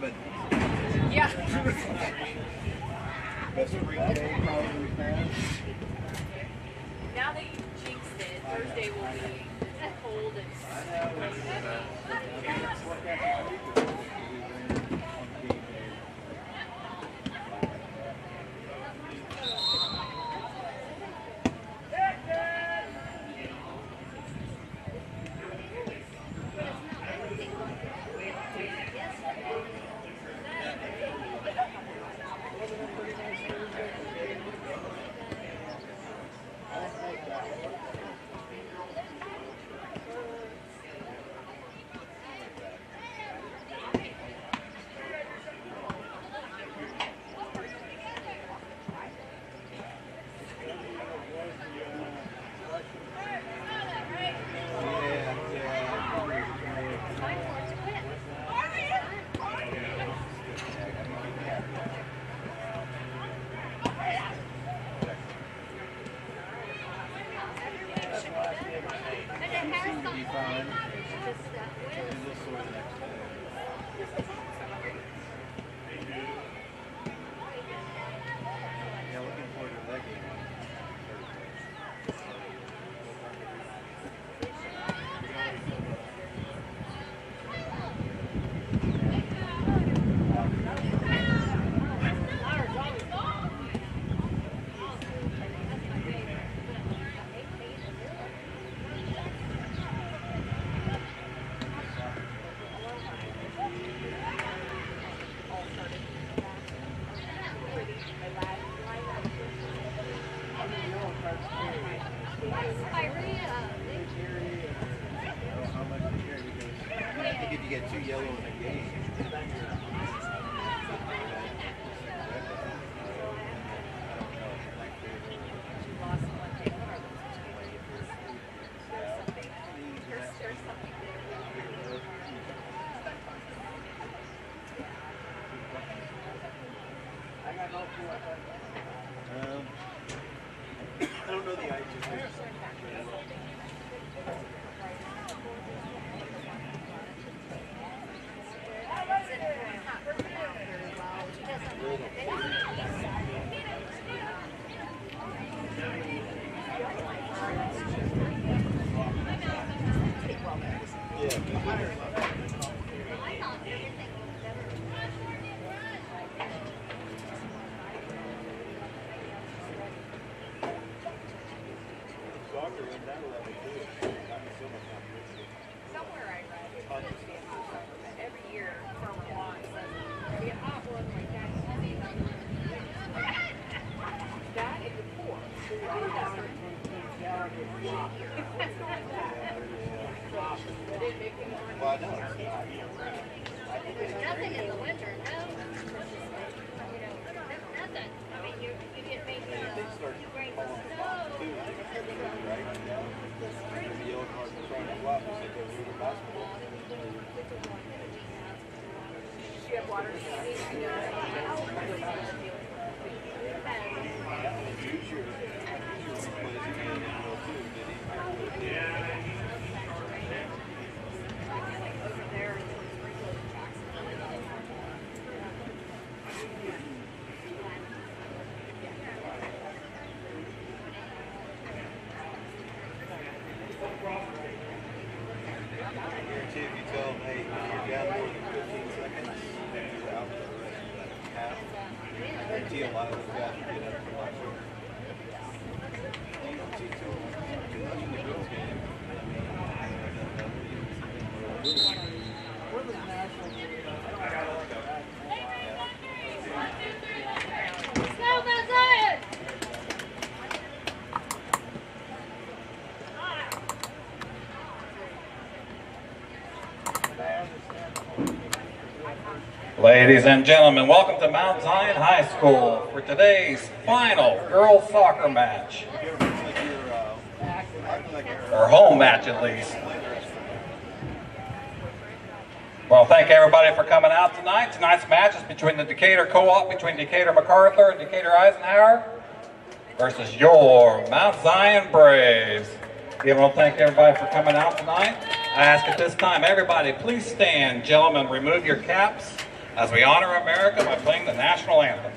but Yeah. best spring day probably we've had. Now that you jinxed it, Thursday will be cold and I don't know the ice. nothing in the winter, no. Nothing. I mean, you get maybe you bring the snow. You have water Ladies and gentlemen, welcome to Mount Zion High School for today's final girls soccer match, or home match at least. Well, thank everybody for coming out tonight. Tonight's match is between the Decatur Co-op, between Decatur MacArthur and Decatur Eisenhower versus your Mount Zion Braves. I want to thank everybody for coming out tonight. I ask at this time, everybody, please stand. Gentlemen, remove your caps. as we honor America by playing the national anthem.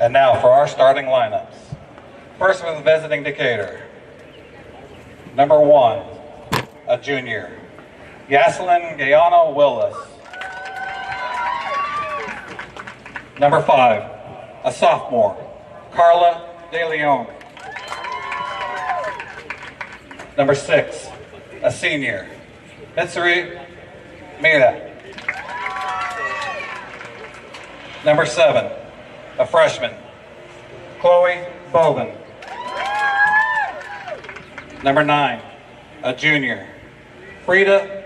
And now for our starting lineups. First for the visiting Decatur. Number 1, a junior, Yaselin Gayano Willis. Number 5, a sophomore, Carla De Leon. Number 6, a senior, Mitsuri Mira. Number 7, a freshman, Chloe Boven. Number 9, a junior, Frida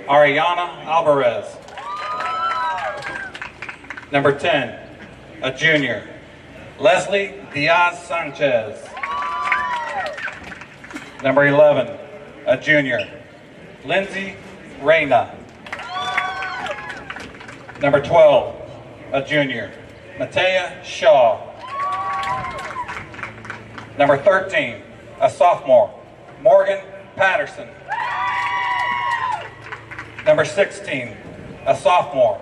Ariana Alvarez. Number 10, a junior, Leslie Diaz Sanchez. Number 11, a junior, Lindsay Reyna. Number 12, a junior, Matea Shaw. Number 13, a sophomore, Morgan Patterson. Number 16, a sophomore,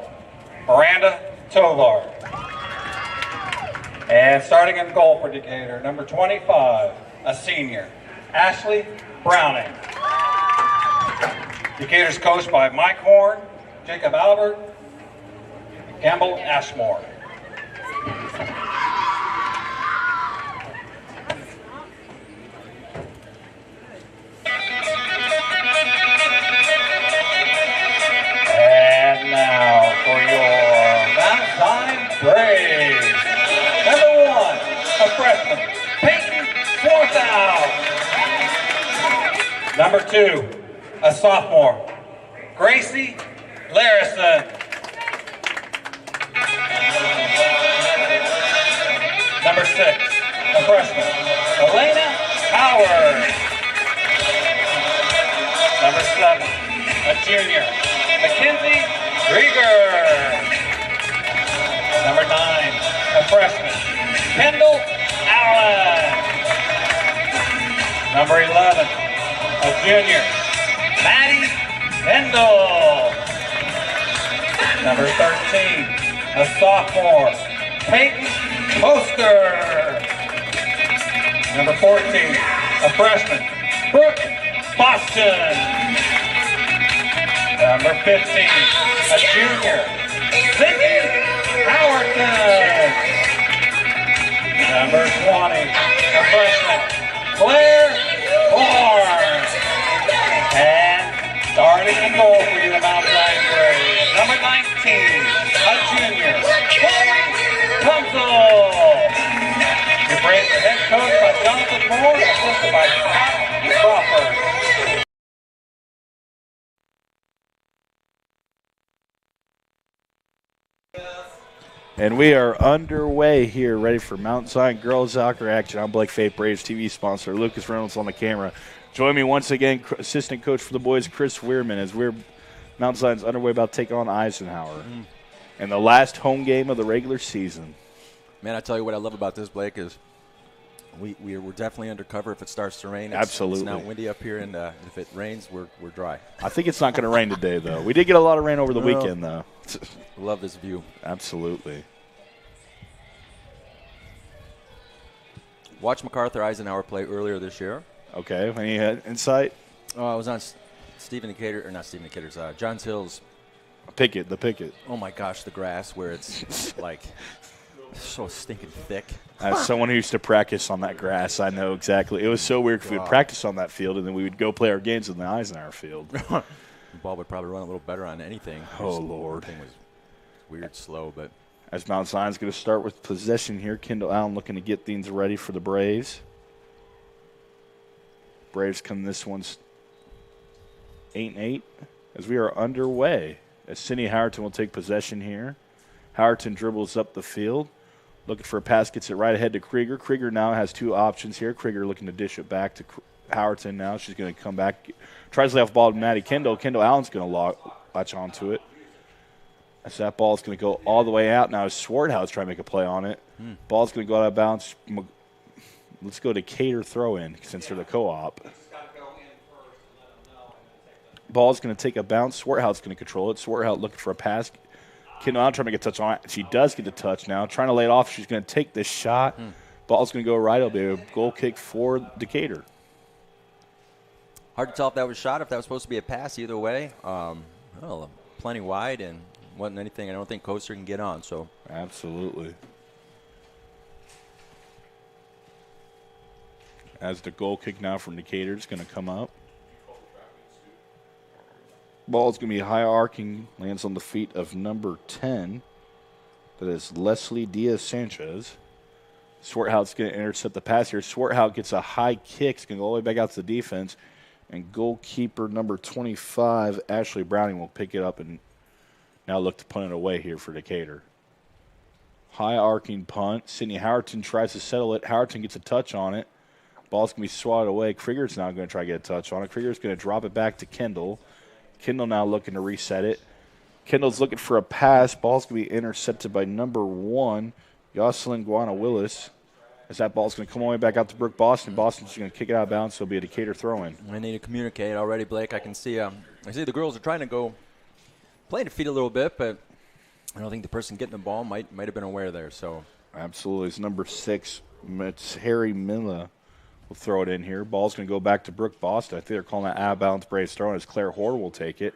Miranda Tovar. And starting in goal for Decatur, number 25, a senior, Ashley Browning. Decatur's coached by Mike Horn, Jacob Albert, and Campbell Ashmore. And now for your Mount Zion Braves. Number 1, a freshman, Peyton Swarthout. Number 2, a sophomore, Gracie Larison. Number 6, a freshman, Elena Howard. Number 7, a junior, Mackenzie Rieger. Number 9, a freshman, Kendall Allen. Number 11, a junior, Maddie Kendall. Number 13, a sophomore, Peyton Poster. Number 14, a freshman, Brooke Boston. Number 15, a junior, Cindy Howerton. Number 20, a freshman, Claire Horn. And starting in goal for you, the Mount Zion Braves, And we are underway here, ready for Mount Zion girls soccer action. I'm Blake Faith, Braves TV sponsor. Lucas Reynolds on the camera. Join me once again, assistant coach for the boys, Chris Weirman, as Mount Zion's underway about to take on Eisenhower. And the last home game of the regular season. Man, I tell you what I love about this, Blake, is we're definitely undercover if it starts to rain. Absolutely. It's now windy up here, and if it rains, we're dry. I think it's not going to rain today, though. We did get a lot of rain over the weekend, though. Love this view. Absolutely. Watch MacArthur Eisenhower play earlier this year. Okay. Any insight? I was on Johns Hill's. The picket. Oh, my gosh, the grass where it's like so stinking thick. As someone who used to practice on that grass, I know exactly. It was so weird because we would practice on that field, and then we would go play our games in the Eisenhower field. The ball would probably run a little better on anything. Oh, Lord. The thing was weird, slow, but. As Mount Zion's going to start with possession here, Kendall Allen looking to get things ready for the Braves. Braves come this one's 8-8 as we are underway. As Sydney Howerton will take possession here. Howerton dribbles up the field. Looking for a pass, gets it right ahead to Krieger. Krieger now has two options here. Krieger looking to dish it back to Howerton now. She's going to come back. Tries to lay off the ball to Maddie Kendall. Kendall Allen's going to latch onto it. As that ball is going to go all the way out. Now Swarthouse trying to make a play on it. Ball's going to go out of bounds. Let's go to Decatur throw-in since they're the co-op. Ball's going to take a bounce. Swarthouse is going to control it. Swarthouse looking for a pass. Kendall Allen trying to get a touch on it. She does get the touch now. Trying to lay it off. She's going to take this shot. Ball's going to go right. It'll be a goal kick for Decatur. Hard to tell if that was a shot, if that was supposed to be a pass. Either way, plenty wide and wasn't anything I don't think Coaster can get on. So absolutely. As the goal kick now from Decatur is going to come up. Ball's going to be high arcing, lands on the feet of number 10. That is Leslie Diaz-Sanchez. Swarthouse is going to intercept the pass here. Swarthouse gets a high kick. It's going to go all the way back out to the defense. And goalkeeper number 25, Ashley Browning, will pick it up and now look to punt it away here for Decatur. High arcing punt. Sydney Howerton tries to settle it. Howerton gets a touch on it. Ball's going to be swatted away. Krieger's now going to try to get a touch on it. Krieger's going to drop it back to Kendall. Kendall now looking to reset it. Kendall's looking for a pass. Ball's going to be intercepted by number 1, Jocelyn Guana-Willis. As that ball's going to come all the way back out to Brooke Boston. Boston's going to kick it out of bounds, so it'll be a Decatur throw-in. I need to communicate already, Blake. I can see the girls are trying to go play to feet a little bit, but I don't think the person getting the ball might have been aware there. So absolutely. It's number 6. It's Harry Milla. We'll throw it in here. Ball's going to go back to Brooke Boston. I think they're calling that out-of-bounds Braves throw-in as Claire Horn will take it.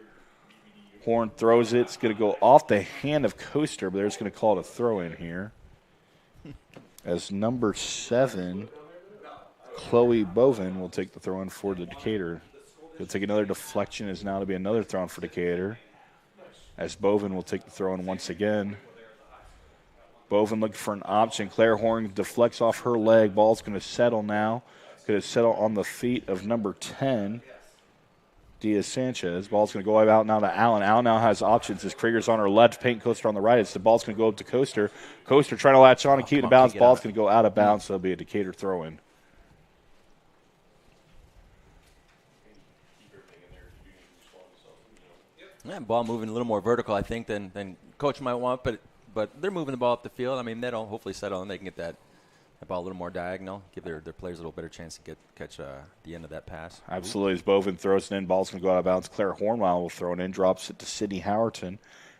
Horn throws it. It's going to go off the hand of Coaster, but they're just going to call it a throw-in here. As number 7, Chloe Bovin will take the throw-in for the Decatur. He'll take another deflection. Is now to be another throw-in for Decatur. As Bovin will take the throw-in once again. Bovin looking for an option. Claire Horn deflects off her leg. Ball's going to settle now. Going to settle on the feet of number 10, Diaz-Sanchez. Ball's going to go out now to Allen. Allen now has options as Krieger's on her left, Peyton Coaster on the right. The ball's going to go up to Coaster. Coaster trying to latch on and keep it in bounds. Ball's going to go out of bounds, so it'll be a Decatur throw-in. Yeah, ball moving a little more vertical, I think, than Coach might want, but they're moving the ball up the field. I mean, that'll hopefully settle and they can get that ball a little more diagonal, give their players a little better chance to catch the end of that pass. Absolutely. As Bovin throws it in, ball's going to go out of bounds. Claire Hornwell will throw it in, drops it to Sydney Howerton.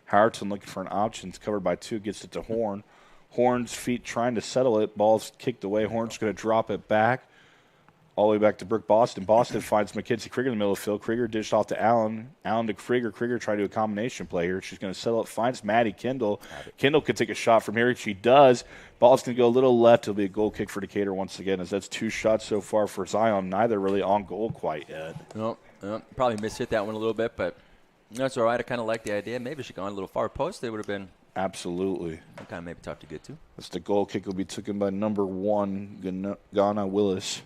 Howerton looking for an option. It's covered by 2, gets it to Horn. Horn's feet trying to settle it. Ball's kicked away. Horn's going to drop it back. All the way back to Brooke Boston. Boston finds McKenzie Krieger in the middle of the field. Krieger dished off to Allen. Allen to Krieger. Krieger trying to do a combination play here. She's going to settle it. Finds Maddie Kendall. Kendall could take a shot from here. She does. Ball's going to go a little left. It'll be a goal kick for Decatur once again, as that's 2 shots so far for Zion. Neither really on goal quite yet. No, probably mishit that one a little bit, but that's all right. I kind of like the idea. Maybe she gone a little far post. They would have been absolutely kind of maybe tough to get to. That's the goal kick will be taken by number 1, Ghana Willis.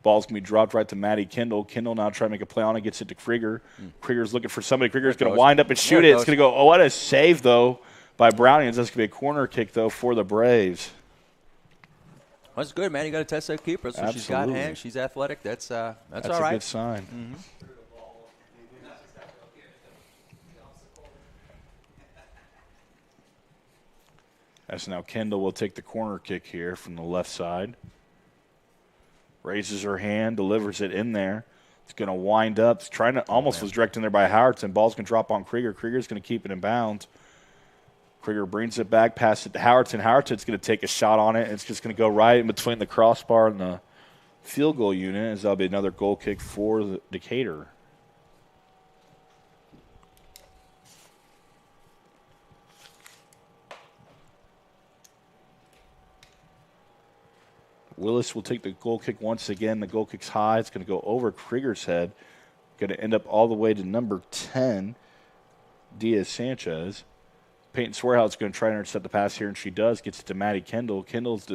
Ball's going to be dropped right to Maddie Kendall. Kendall now trying to make a play on it, gets it to Krieger. Krieger's looking for somebody. Krieger's going to wind up and shoot it. It's going to go, what a save, though, by Brownians. That's going to be a corner kick, though, for the Braves. That's good, man. You got to test that keeper. So she's got hands. She's athletic. That's all right. That's a good sign. Mm-hmm. As now Kendall will take the corner kick here from the left side. Raises her hand, delivers it in there. It's going to wind up. It's trying to almost was directed in there by Howardson. Ball's going to drop on Krieger. Krieger's going to keep it in bounds. Krieger brings it back, passes it to Howardson. Howardson's going to take a shot on it. It's just going to go right in between the crossbar and the field goal unit, as that'll be another goal kick for the Decatur. Willis will take the goal kick once again. The goal kick's high. It's going to go over Krieger's head. Going to end up all the way to number 10, Diaz-Sanchez. Peyton Swearhouse going to try to intercept the pass here, and she does. Gets it to Maddie Kendall. Kendall's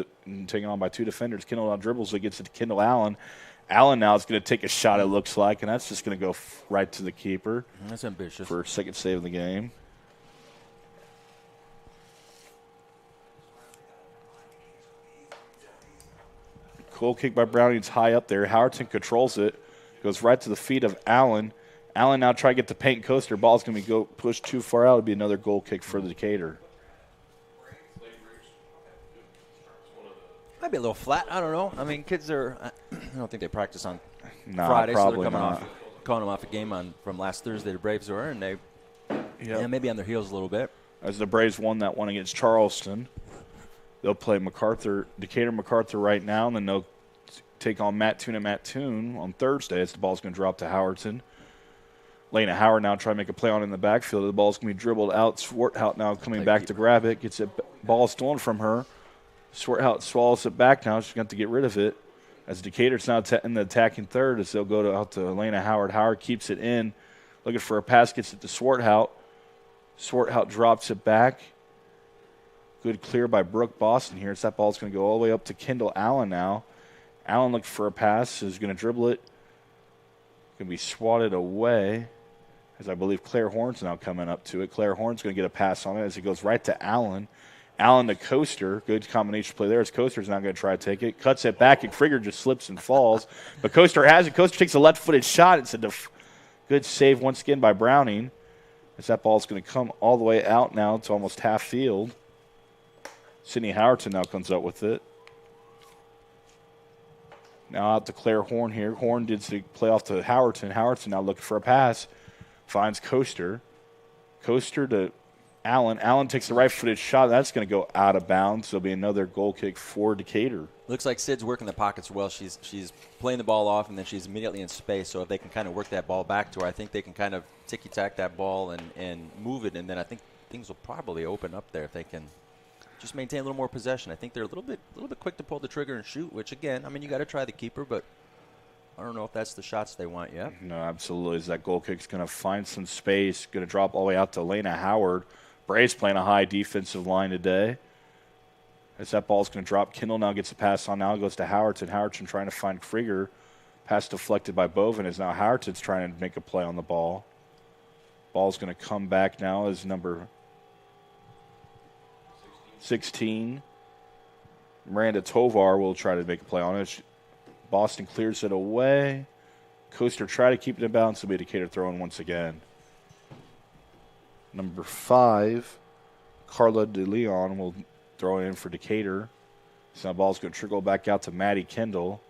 taken on by two defenders. Kendall now dribbles, so he gets it to Kendall Allen. Allen now is going to take a shot, it looks like, and that's just going to go right to the keeper. That's ambitious. For second save of the game. Goal kick by Brownians high up there. Howardson controls it. Goes right to the feet of Allen. Allen now try to get the paint coaster. Ball's going to be pushed too far out. It'll be another goal kick for the Decatur. Might be a little flat. I don't know. I mean, kids are. I don't think they practice on Nah, Friday, so probably they're not. calling them off a game from last Thursday. The Braves were, and they maybe on their heels a little bit. As the Braves won that one against Charleston, they'll play Decatur MacArthur right now, and then they'll take on Mattoon on Thursday as the ball's going to drop to Howardson. Lena Howard now trying to make a play on in the backfield. The ball's going to be dribbled out. Swarthout now coming back to grab it. Gets it. Ball stolen from her. Swarthout swallows it back now. She's going to get rid of it. As Decatur's now in the attacking third, as they'll go out to Elena Howard. Howard keeps it in. Looking for a pass. Gets it to Swarthout. Swarthout drops it back. Good clear by Brooke Boston here. So that ball's going to go all the way up to Kendall Allen now. Allen looking for a pass. Is going to dribble it. Going to be swatted away. As I believe Claire Horn's now coming up to it. Claire Horn's going to get a pass on it as it goes right to Allen. Allen to Coaster. Good combination play there as Coaster's now going to try to take it. Cuts it back, and Krieger just slips and falls. But Coaster has it. Coaster takes a left-footed shot. It's a good save once again by Browning. As that ball's going to come all the way out now to almost half field. Sydney Howardson now comes up with it. Now out to Claire Horn here. Horn did the play off to Howardson. Howardson now looking for a pass. Finds Coaster. Coaster to Allen. Allen takes the right-footed shot. That's going to go out of bounds. There'll be another goal kick for Decatur. Looks like Sid's working the pockets well. She's playing the ball off, and then she's immediately in space. So if they can kind of work that ball back to her, I think they can kind of ticky-tack that ball and move it. And then I think things will probably open up there if they can just maintain a little more possession. I think they're a little bit quick to pull the trigger and shoot, which, again, I mean, you got to try the keeper, but I don't know if that's the shots they want yet. No, absolutely. As that goal kick's going to find some space, going to drop all the way out to Lena Howard. Braves playing a high defensive line today. As that ball's going to drop, Kendall now gets a pass on. Now it goes to Howardson. Howardson trying to find Krieger. Pass deflected by Bovin. As now Howardson's trying to make a play on the ball. Ball's going to come back now as number 16. Miranda Tovar will try to make a play on it. Boston clears it away. Coaster try to keep it in bounds. It'll be Decatur throwing once again. Number 5, Carla DeLeon will throw it in for Decatur. So the ball's going to trickle back out to Maddie Kendall.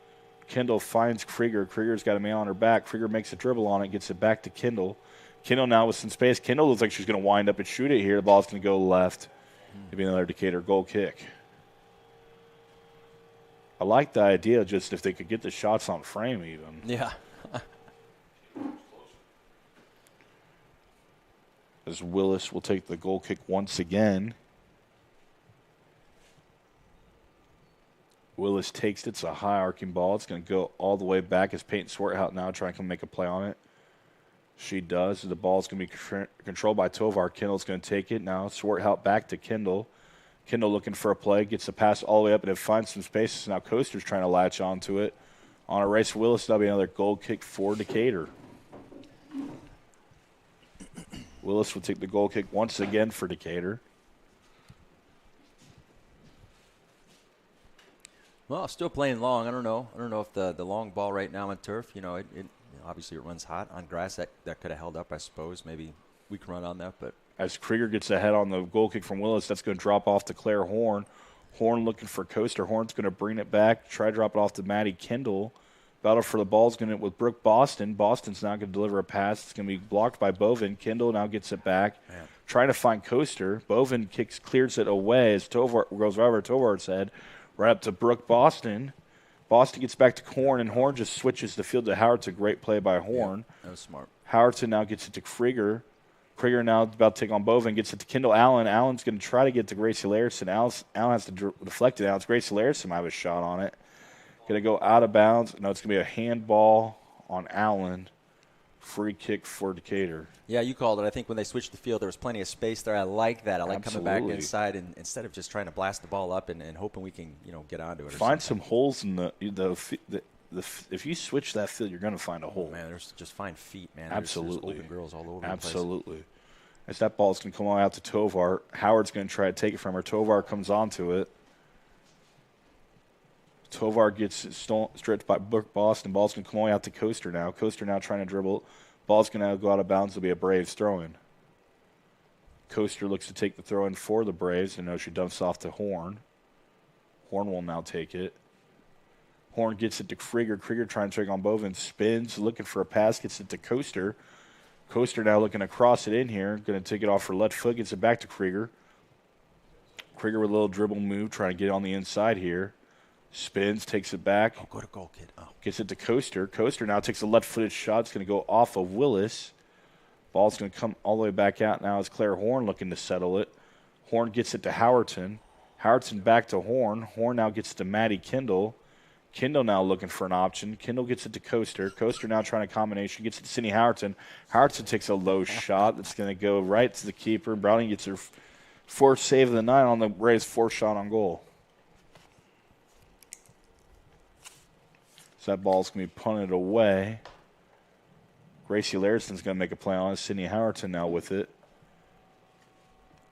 Kendall finds Krieger. Krieger's got a man on her back. Krieger makes a dribble on it, gets it back to Kendall. Kendall now with some space. Kendall looks like she's going to wind up and shoot it here. The ball's going to go left. It'll be another Decatur goal kick. I like the idea just if they could get the shots on frame even. Yeah. As Willis will take the goal kick once again. Willis takes it. It's a high arcing ball. It's going to go all the way back as Peyton Swarthout now trying to make a play on it. She does. The ball's going to be controlled by Tovar. Kendall's going to take it. Now Swarthout back to Kendall. Kendall looking for a play. Gets the pass all the way up and it finds some spaces. Now Coaster's trying to latch onto it. On a race, Willis, that'll be another goal kick for Decatur. Willis will take the goal kick once again for Decatur. Well, still playing long. I don't know if the long ball right now on turf, it obviously it runs hot on grass. That could have held up, I suppose. Maybe we can run on that, but As Krieger gets ahead on the goal kick from Willis, that's going to drop off to Claire Horn. Horn looking for Coaster. Horn's going to bring it back, try to drop it off to Maddie Kendall. Battle for the ball's going to with Brooke Boston. Boston's not going to deliver a pass. It's going to be blocked by Bovin. Kendall now gets it back. Man. Trying to find Coaster. Bovin clears it away as Tovar goes right over Tovar's head. Right up to Brooke Boston. Boston gets back to Horn, and Horn just switches the field to Howard. It's a great play by Horn. Yeah, that was smart. Howardson now gets it to Krieger. Krieger now about to take on Bovin, gets it to Kendall Allen. Allen's going to try to get to Gracie Larison. Allen has to deflect it now. It's Gracie Larison might have a shot on it. Going to go out of bounds. No, it's going to be a handball on Allen. Free kick for Decatur. Yeah, you called it. I think when they switched the field, there was plenty of space there. I like that. I like coming back Absolutely. inside and instead of just trying to blast the ball up and hoping we can, get onto it. Find some holes in the if you switch that field, you're going to find a hole. Man, there's just fine feet, man. Absolutely. There's open girls all over Absolutely. The place. As that ball's going to come out to Tovar, Howard's going to try to take it from her. Tovar comes onto it. Tovar gets stretched by Boston. Ball's going to come all the way out to Coaster now. Coaster now trying to dribble. Ball's going to go out of bounds. It'll be a Braves throw-in. Coaster looks to take the throw-in for the Braves. And she dumps off to Horn. Horn will now take it. Horn gets it to Krieger. Krieger trying to take on Bovin. Spins, looking for a pass. Gets it to Coaster. Coaster now looking to cross it in here. Going to take it off her left foot. Gets it back to Krieger. Krieger with a little dribble move. Trying to get on the inside here. Spins, takes it back. Oh, go to goal, kid. Oh. Gets it to Coaster. Coaster now takes a left-footed shot. It's going to go off of Willis. Ball's going to come all the way back out now as Claire Horn looking to settle it. Horn gets it to Howardson. Howardson back to Horn. Horn now gets it to Maddie Kendall. Kendall now looking for an option. Kendall gets it to Coaster. Coaster now trying a combination. Gets it to Cindy Howardson. Howardson takes a low shot that's going to go right to the keeper. Browning gets her fourth save of the night on the Rays' fourth shot on goal. So that ball's going to be punted away. Gracie Larison's going to make a play on it. Sydney Howardson now with it.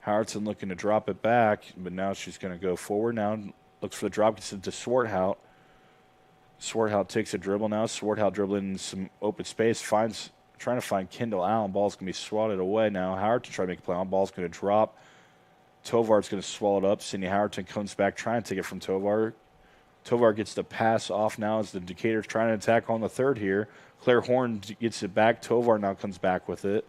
Howardson looking to drop it back, but now she's going to go forward now. Looks for the drop, gets it to Swarthout. Swarthout takes a dribble now. Swarthout dribbling in some open space. Trying to find Kendall Allen. Ball's going to be swatted away now. Howardson trying to make a play on. Ball's going to drop. Tovar's going to swallow it up. Sydney Howardson comes back trying to take it from Tovar. Tovar gets the pass off now as the Decatur's trying to attack on the third here. Claire Horn gets it back. Tovar now comes back with it.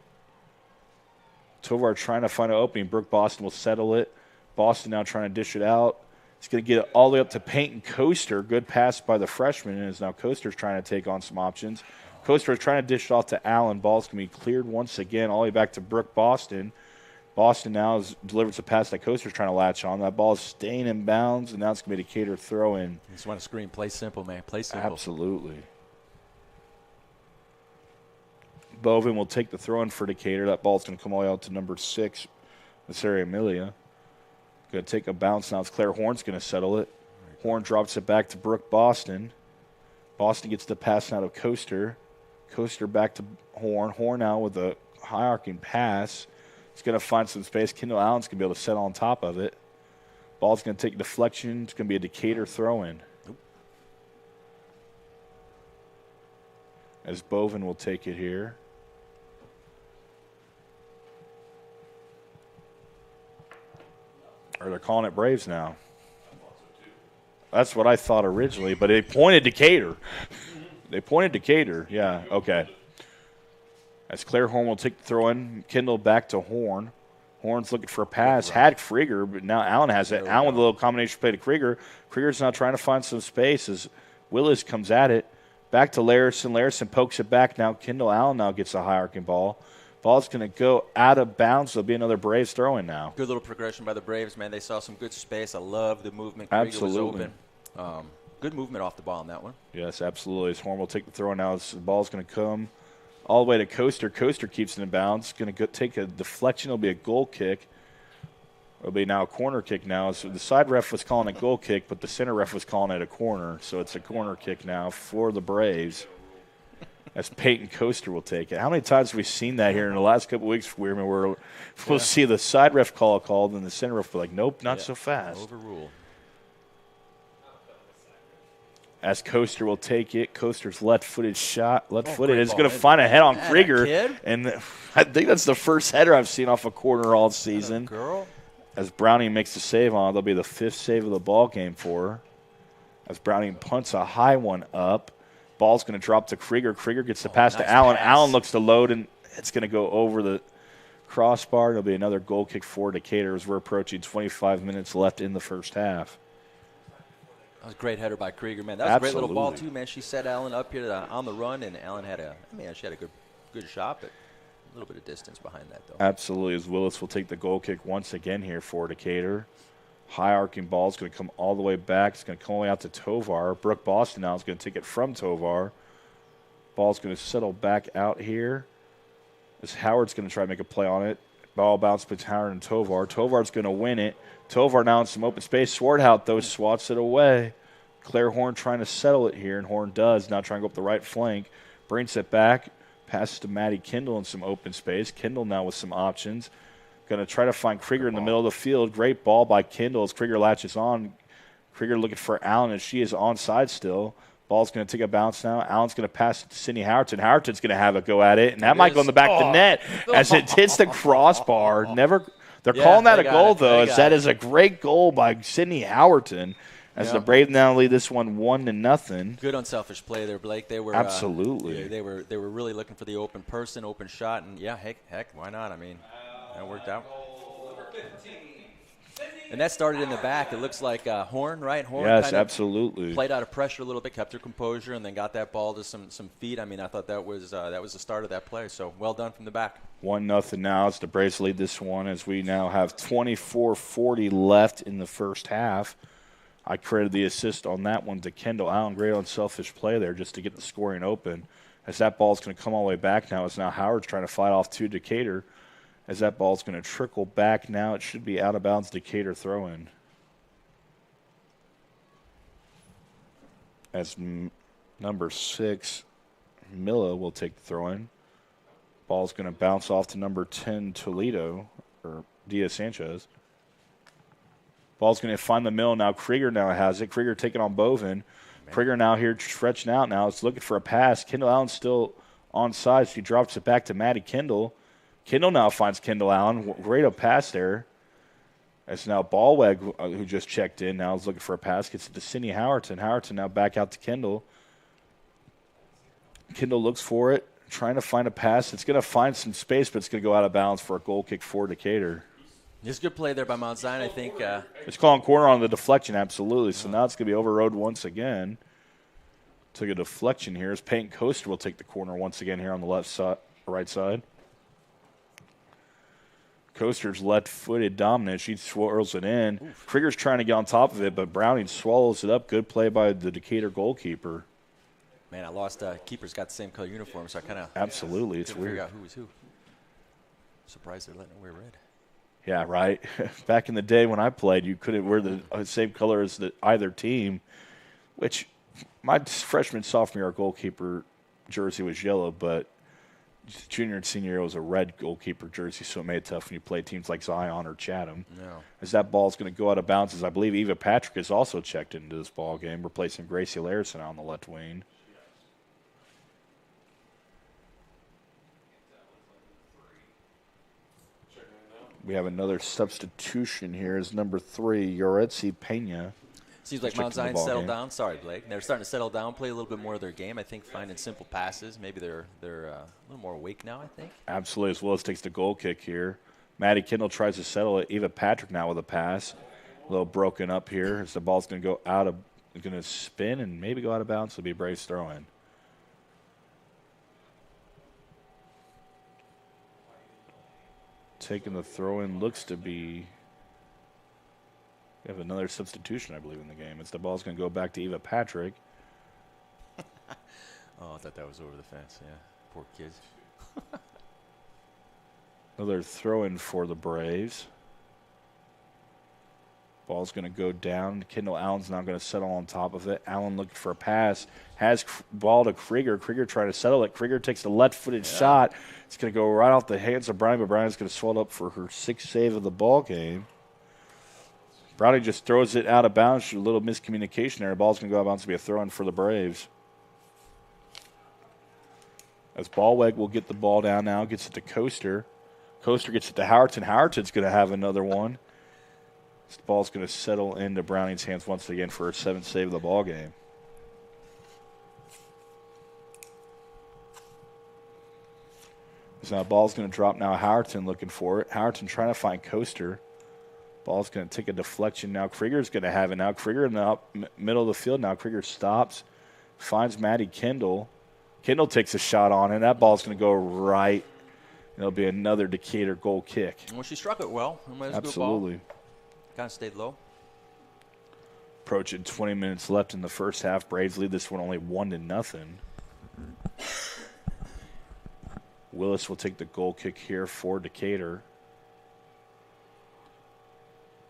Tovar trying to find an opening. Brooke Boston will settle it. Boston now trying to dish it out. He's going to get it all the way up to Peyton Coaster. Good pass by the freshman, and is now Coaster's trying to take on some options. Coaster is trying to dish it off to Allen. Ball's going to be cleared once again all the way back to Brooke Boston. Boston now delivers a pass that Coaster's trying to latch on. That ball is staying in bounds, and now it's going to be a Decatur throw-in. You just want to scream, play simple, man. Play simple. Absolutely. Bovin will take the throw-in for Decatur. That ball's going to come all the way out to number 6, Masseria Amelia. Going to take a bounce now. It's Claire Horn's going to settle it. Horn drops it back to Brooke Boston. Boston gets the pass out of Coaster. Coaster back to Horn. Horn now with a high-arcing pass. It's going to find some space. Kendall Allen's going to be able to set on top of it. Ball's going to take deflection. It's going to be a Decatur throw-in. As Bovin will take it here. Or they're calling it Braves now. That's what I thought originally, but they pointed Decatur. They pointed Decatur. Yeah, okay. As Claire Horn will take the throw-in. Kendall back to Horn. Horn's looking for a pass. Had Krieger, but now Allen has it. Allen with a little combination play to Krieger. Krieger's now trying to find some space as Willis comes at it. Back to Larison. Larison pokes it back now. Kendall Allen now gets a high-arcing ball. Ball's going to go out of bounds. There'll be another Braves throw-in now. Good little progression by the Braves, man. They saw some good space. I love the movement. Absolutely. Krieger was open. Good movement off the ball on that one. Yes, absolutely. As Horn will take the throw now. The ball's going to come all the way to Coaster. Coaster keeps it in bounds. Going to go take a deflection. It'll be a goal kick. It'll be now a corner kick now. So the side ref was calling a goal kick, but the center ref was calling it a corner. So it's a corner kick now for the Braves. As Peyton Coaster will take it. How many times have we seen that here in the last couple of weeks, where we'll see the side ref called, and the center ref will be like, nope, not so fast. Overrule. as Coaster will take it. Coaster's left-footed shot. Left-footed great is ball. going to find a head on Krieger. kid. And I think that's the first header I've seen off a corner all season. Girl. As Browning makes the save on it, that'll be the 5th save of the ball game for her. As Browning punts a high one up. Ball's going to drop to Krieger. Krieger gets the pass nice to Allen. pass. Allen looks to load, and it's going to go over the crossbar. There'll be another goal kick for Decatur as we're approaching 25 minutes left in the first half. That was a great header by Krieger, man. That was a great little ball, Absolutely. too, man. She set Allen up here on the run, and Allen had she had a good shot, but a little bit of distance behind that, though. Absolutely, as Willis will take the goal kick once again here for Decatur. High arcing ball is going to come all the way back. It's going to come all the way out to Tovar. Brooke Boston now is going to take it from Tovar. Ball's going to settle back out here. As Howard's going to try to make a play on it. Ball bounced between Howard and Tovar. Tovar's going to win it. Tovar now in some open space. Swordhout, though, swats it away. Claire Horn trying to settle it here, and Horn does. Now trying to go up the right flank. Brings it back. Passes to Maddie Kendall in some open space. Kendall now with some options. Going to try to find Krieger in the middle of the field. Great ball by Kendall as Krieger latches on. Krieger looking for Allen as she is onside still. Ball's going to take a bounce now. Allen's going to pass it to Sydney Howerton. Howerton's going to have a go at it, and that might go in the back of the net as it hits the crossbar. They're calling that a goal, though, as that is a great goal by Sydney Howerton. As the Braves now lead this one 1-0. Good unselfish play there, Blake. They were Absolutely. they were really looking for the open person, open shot, and heck, why not? I mean, that worked out. And that started in the back. It looks like Horn, right? Horn. Yes, absolutely. Played out of pressure a little bit, kept her composure, and then got that ball to some feet. I mean, I thought that was the start of that play. So well done from the back. 1-0 now as the Braves lead this one as we now have 24:40 left in the first half. I credited the assist on that one to Kendall Allen. Great unselfish play there just to get the scoring open. As that ball's going to come all the way back now, as now Howard's trying to fight off to Decatur. As that ball's going to trickle back now, it should be out of bounds. Decatur throw-in. As number 6, Milla will take the throw-in. Ball's going to bounce off to number 10, Toledo, or Diaz Sanchez. Ball's going to find the middle now. Krieger now has it. Krieger taking on Bovin. Krieger now here stretching out now. It's looking for a pass. Kendall Allen still onside. She drops it back to Maddie Kendall. Kendall now finds Kendall Allen. Great a pass there. It's now Ballweg, who just checked in, now is looking for a pass. Gets it to Sydney Howerton. Howerton now back out to Kendall. Kendall looks for it, trying to find a pass. It's going to find some space, but it's going to go out of bounds for a goal kick for Decatur. It's good play there by Mount Zion, I think. It's calling corner on the deflection, absolutely. So now it's going to be overrode once again. Took a deflection here as Peyton Coaster will take the corner once again here on the right side. Coaster's left-footed dominant. She swirls it in. Krieger's trying to get on top of it, but Browning swallows it up. Good play by the Decatur goalkeeper. Man, I lost. Keeper's got the same color uniform, so I kind of Absolutely, it's couldn't weird. figure out who was who. Surprised they're letting her wear red. Yeah, right. Back in the day when I played, you couldn't wear the same color as either team, which my freshman, sophomore year goalkeeper jersey was yellow, but junior and senior year was a red goalkeeper jersey, so it made it tough when you play teams like Zion or Chatham. No. As that ball's going to go out of bounds, as I believe Eva Patrick is also checked into this ball game, replacing Gracie Larison on the left wing. We have another substitution here as number 3, Yoretzi Pena. Seems like Mount Zion settled down. Sorry, Blake. They're starting to settle down, play a little bit more of their game. I think finding simple passes. Maybe they're a little more awake now, I think. Absolutely, as Willis takes the goal kick here. Maddie Kendall tries to settle it. Eva Patrick now with a pass. A little broken up here as the ball's going to go out of, going to spin and maybe go out of bounds. It'll be Braves throw-in. Taking the throw-in looks to be. We have another substitution, I believe, in the game. It's the ball's going to go back to Eva Patrick. Oh, I thought that was over the fence. Yeah, poor kids. Another throw-in for the Braves. Ball's going to go down. Kendall Allen's now going to settle on top of it. Allen looking for a pass. Has ball to Krieger. Krieger trying to settle it. Krieger takes the left-footed shot. It's going to go right off the hands of Brian, but Brian's going to swell up for her 6th save of the ball game. Browning just throws it out of bounds. A little miscommunication there. The ball's going to go out of bounds to be a throw-in for the Braves. As Ballweg will get the ball down now, gets it to Coaster. Coaster gets it to Howerton. Howerton's going to have another one. This ball's going to settle into Browning's hands once again for a 7th save of the ball game. So now ball's going to drop now. Howerton looking for it. Howerton trying to find Coaster. Ball's going to take a deflection now. Krieger's going to have it now. Krieger in the middle of the field now. Krieger stops, finds Maddie Kendall. Kendall takes a shot on it. That ball's going to go right. It'll be another Decatur goal kick. Well, she struck it well. Absolutely. Kind of stayed low. Approaching 20 minutes left in the first half. Braves lead this one only 1-0. Willis will take the goal kick here for Decatur.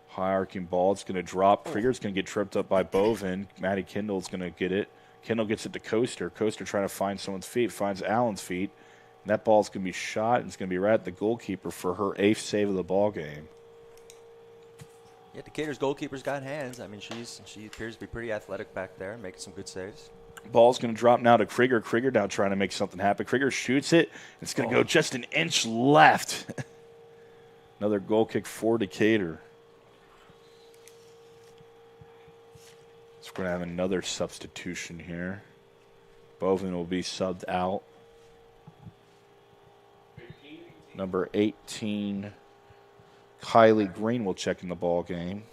High arcing ball. It's going to drop. Krieger's going to get tripped up by Bovin. Maddie Kendall's going to get it. Kendall gets it to Coaster. Coaster trying to find someone's feet. Finds Allen's feet. And that ball's going to be shot. And it's going to be right at the goalkeeper for her 8th save of the ball game. Yeah, Decatur's goalkeeper's got hands. I mean, she appears to be pretty athletic back there, making some good saves. Ball's going to drop now to Krieger. Krieger now trying to make something happen. Krieger shoots it. It's going to go just an inch left. Another goal kick for Decatur. So we're going to have another substitution here. Bovin will be subbed out. Number 18, Kylie Green will check in the ball game.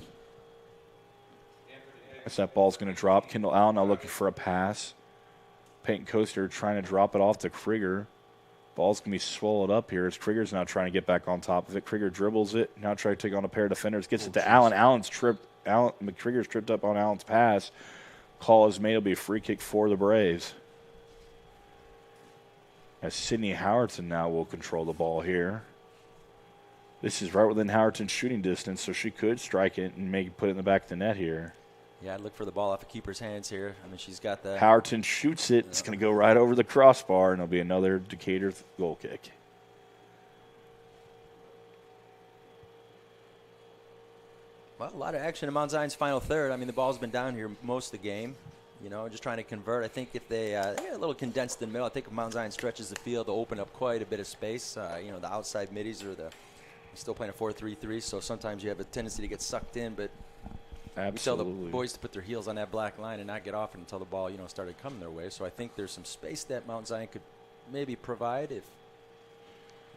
As that ball's going to drop. Kendall Allen now looking for a pass. Peyton Coaster trying to drop it off to Krieger. Ball's going to be swallowed up here as Krieger's now trying to get back on top of it. Krieger dribbles it. Now trying to take on a pair of defenders. Gets it to Allen. Allen's tripped. Krieger's tripped up on Allen's pass. Call is made. It'll be a free kick for the Braves. As Sydney Howerton now will control the ball here. This is right within Howerton's shooting distance, so she could strike it and put it in the back of the net here. Yeah, I'd look for the ball off the keeper's hands here. I mean, she's got that. Howerton shoots it. It's going to go right over the crossbar, and it'll be another Decatur goal kick. Well, a lot of action in Mount Zion's final third. I mean, the ball's been down here most of the game. You know, just trying to convert. I think if they get a little condensed in the middle, I think if Mount Zion stretches the field, they'll open up quite a bit of space. You know, the outside middies are still playing a 4-3-3, so sometimes you have a tendency to get sucked in, but we tell the boys to put their heels on that black line and not get off it until the ball, started coming their way. So I think there's some space that Mount Zion could maybe provide if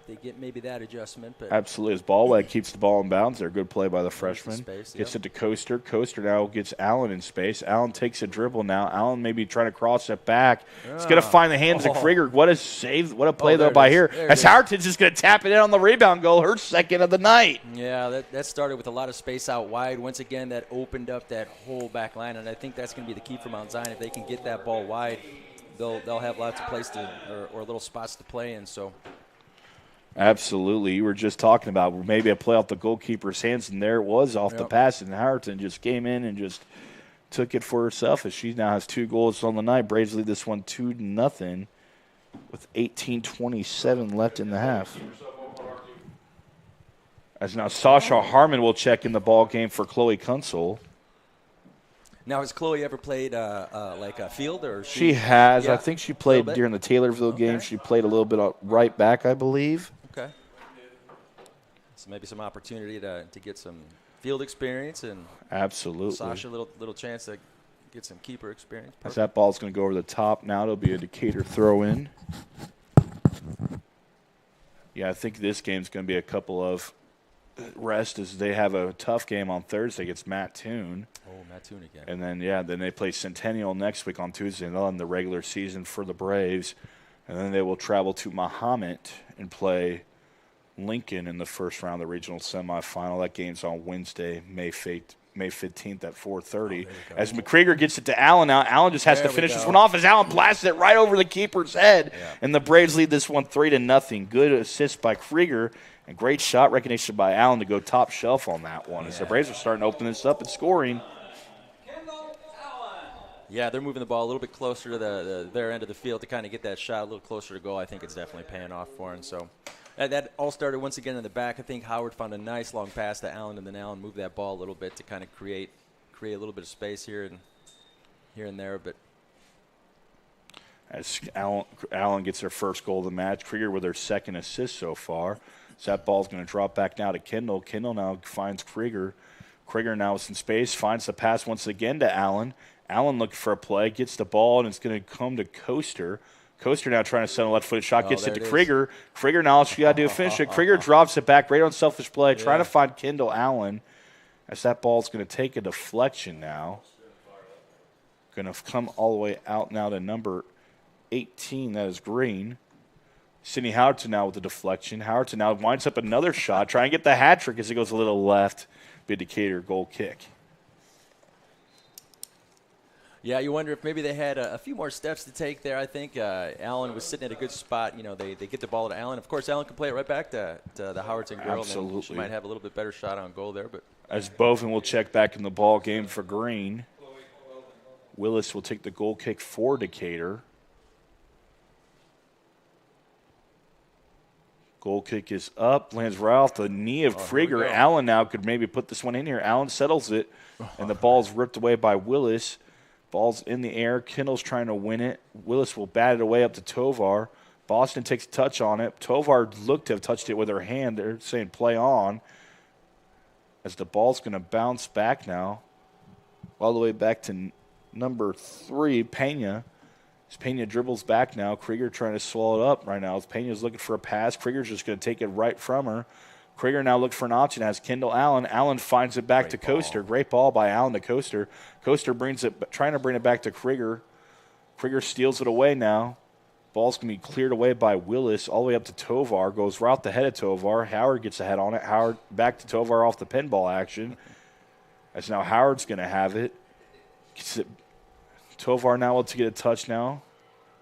they get maybe that adjustment. But absolutely. As Ballweg keeps the ball in bounds there. Good play by the freshman. Space, gets it to Coaster. Coaster now gets Allen in space. Allen takes a dribble now. Allen maybe trying to cross it back. He's going to find the hands of Krieger. What a save. What a play though by here. As Howerton's just going to tap it in on the rebound goal. Her second of the night. Yeah, that started with a lot of space out wide. Once again, that opened up that whole back line, and I think that's going to be the key for Mount Zion. If they can get that ball wide, they'll have lots of place or little spots to play in. So. Absolutely. You were just talking about maybe a play off the goalkeeper's hands, and there it was off the pass, and Howerton just came in and just took it for herself as she now has 2 goals on the night. Braves lead this one 2-0 with 18:27 left in the half. As now Sasha Harmon will check in the ball game for Chloe Kunsel. Now, has Chloe ever played like a field? Or she has. Yeah. I think she played during the Taylorville game. She played a little bit right back, I believe. Okay. So maybe some opportunity to get some field experience and absolutely Sasha little chance to get some keeper experience. As that ball's going to go over the top now, it'll be a Decatur throw in. Yeah, I think this game's going to be a couple of rest as they have a tough game on Thursday against Mattoon. Oh, Mattoon again. And then they play Centennial next week on Tuesday, and they'll end the regular season for the Braves. And then they will travel to Mahomet and play Lincoln in the first round of the regional semifinal. That game's on Wednesday, May 15th at 4:30. As McCrieger gets it to Allen now, Allen just has to finish this one off as Allen blasts it right over the keeper's head. Yeah. And the Braves lead this one 3-0. Good assist by Krieger and great shot recognition by Allen to go top shelf on that one. As the Braves are starting to open this up and scoring. Yeah, they're moving the ball a little bit closer to their end of the field to kind of get that shot a little closer to goal. I think it's definitely paying off for them. So That all started once again in the back. I think Howard found a nice long pass to Allen, and then Allen moved that ball a little bit to kind of create a little bit of space here and there. But as Allen gets their first goal of the match, Krieger with their second assist so far. So that ball's going to drop back now to Kendall. Kendall now finds Krieger. Krieger now with some space, finds the pass once again to Allen. Allen looking for a play, gets the ball, and it's going to come to Coaster. Coaster now trying to send a left-footed shot, gets it to Krieger. Krieger now, she got to do a finish it. Krieger drops it back right on selfish play, trying to find Kendall Allen. As that ball's going to take a deflection now. Going to come all the way out now to number 18, that is Green. Sydney Howerton now with the deflection. Howerton now winds up another shot, trying to get the hat trick as it goes a little left. Be a Decatur goal kick. Yeah, you wonder if maybe they had a few more steps to take there. I think Allen was sitting at a good spot. You know, they get the ball to Allen. Of course, Allen can play it right back to the Howerton girl. Absolutely. And she might have a little bit better shot on goal there. But as Bovin will check back in the ball game for Green. Willis will take the goal kick for Decatur. Goal kick is up, lands right off the knee of Krieger. Allen now could maybe put this one in here. Allen settles it, and the ball's ripped away by Willis. Ball's in the air. Kendall's trying to win it. Willis will bat it away up to Tovar. Boston takes a touch on it. Tovar looked to have touched it with her hand. They're saying play on. As the ball's going to bounce back now, all the way back to number 3, Pena. As Pena dribbles back now, Krieger trying to swallow it up right now. As Pena's looking for a pass, Krieger's just going to take it right from her. Krieger now looks for an option, has Kendall Allen. Allen finds it back to Coaster. Great ball by Allen to Coaster. Coaster brings it, trying to bring it back to Krieger. Krieger steals it away now. Ball's going to be cleared away by Willis all the way up to Tovar. Goes right off the head of Tovar. Howard gets a head on it. Howard back to Tovar off the pinball action. As now Howard's going to have it. Gets it. Tovar now will get a touch now.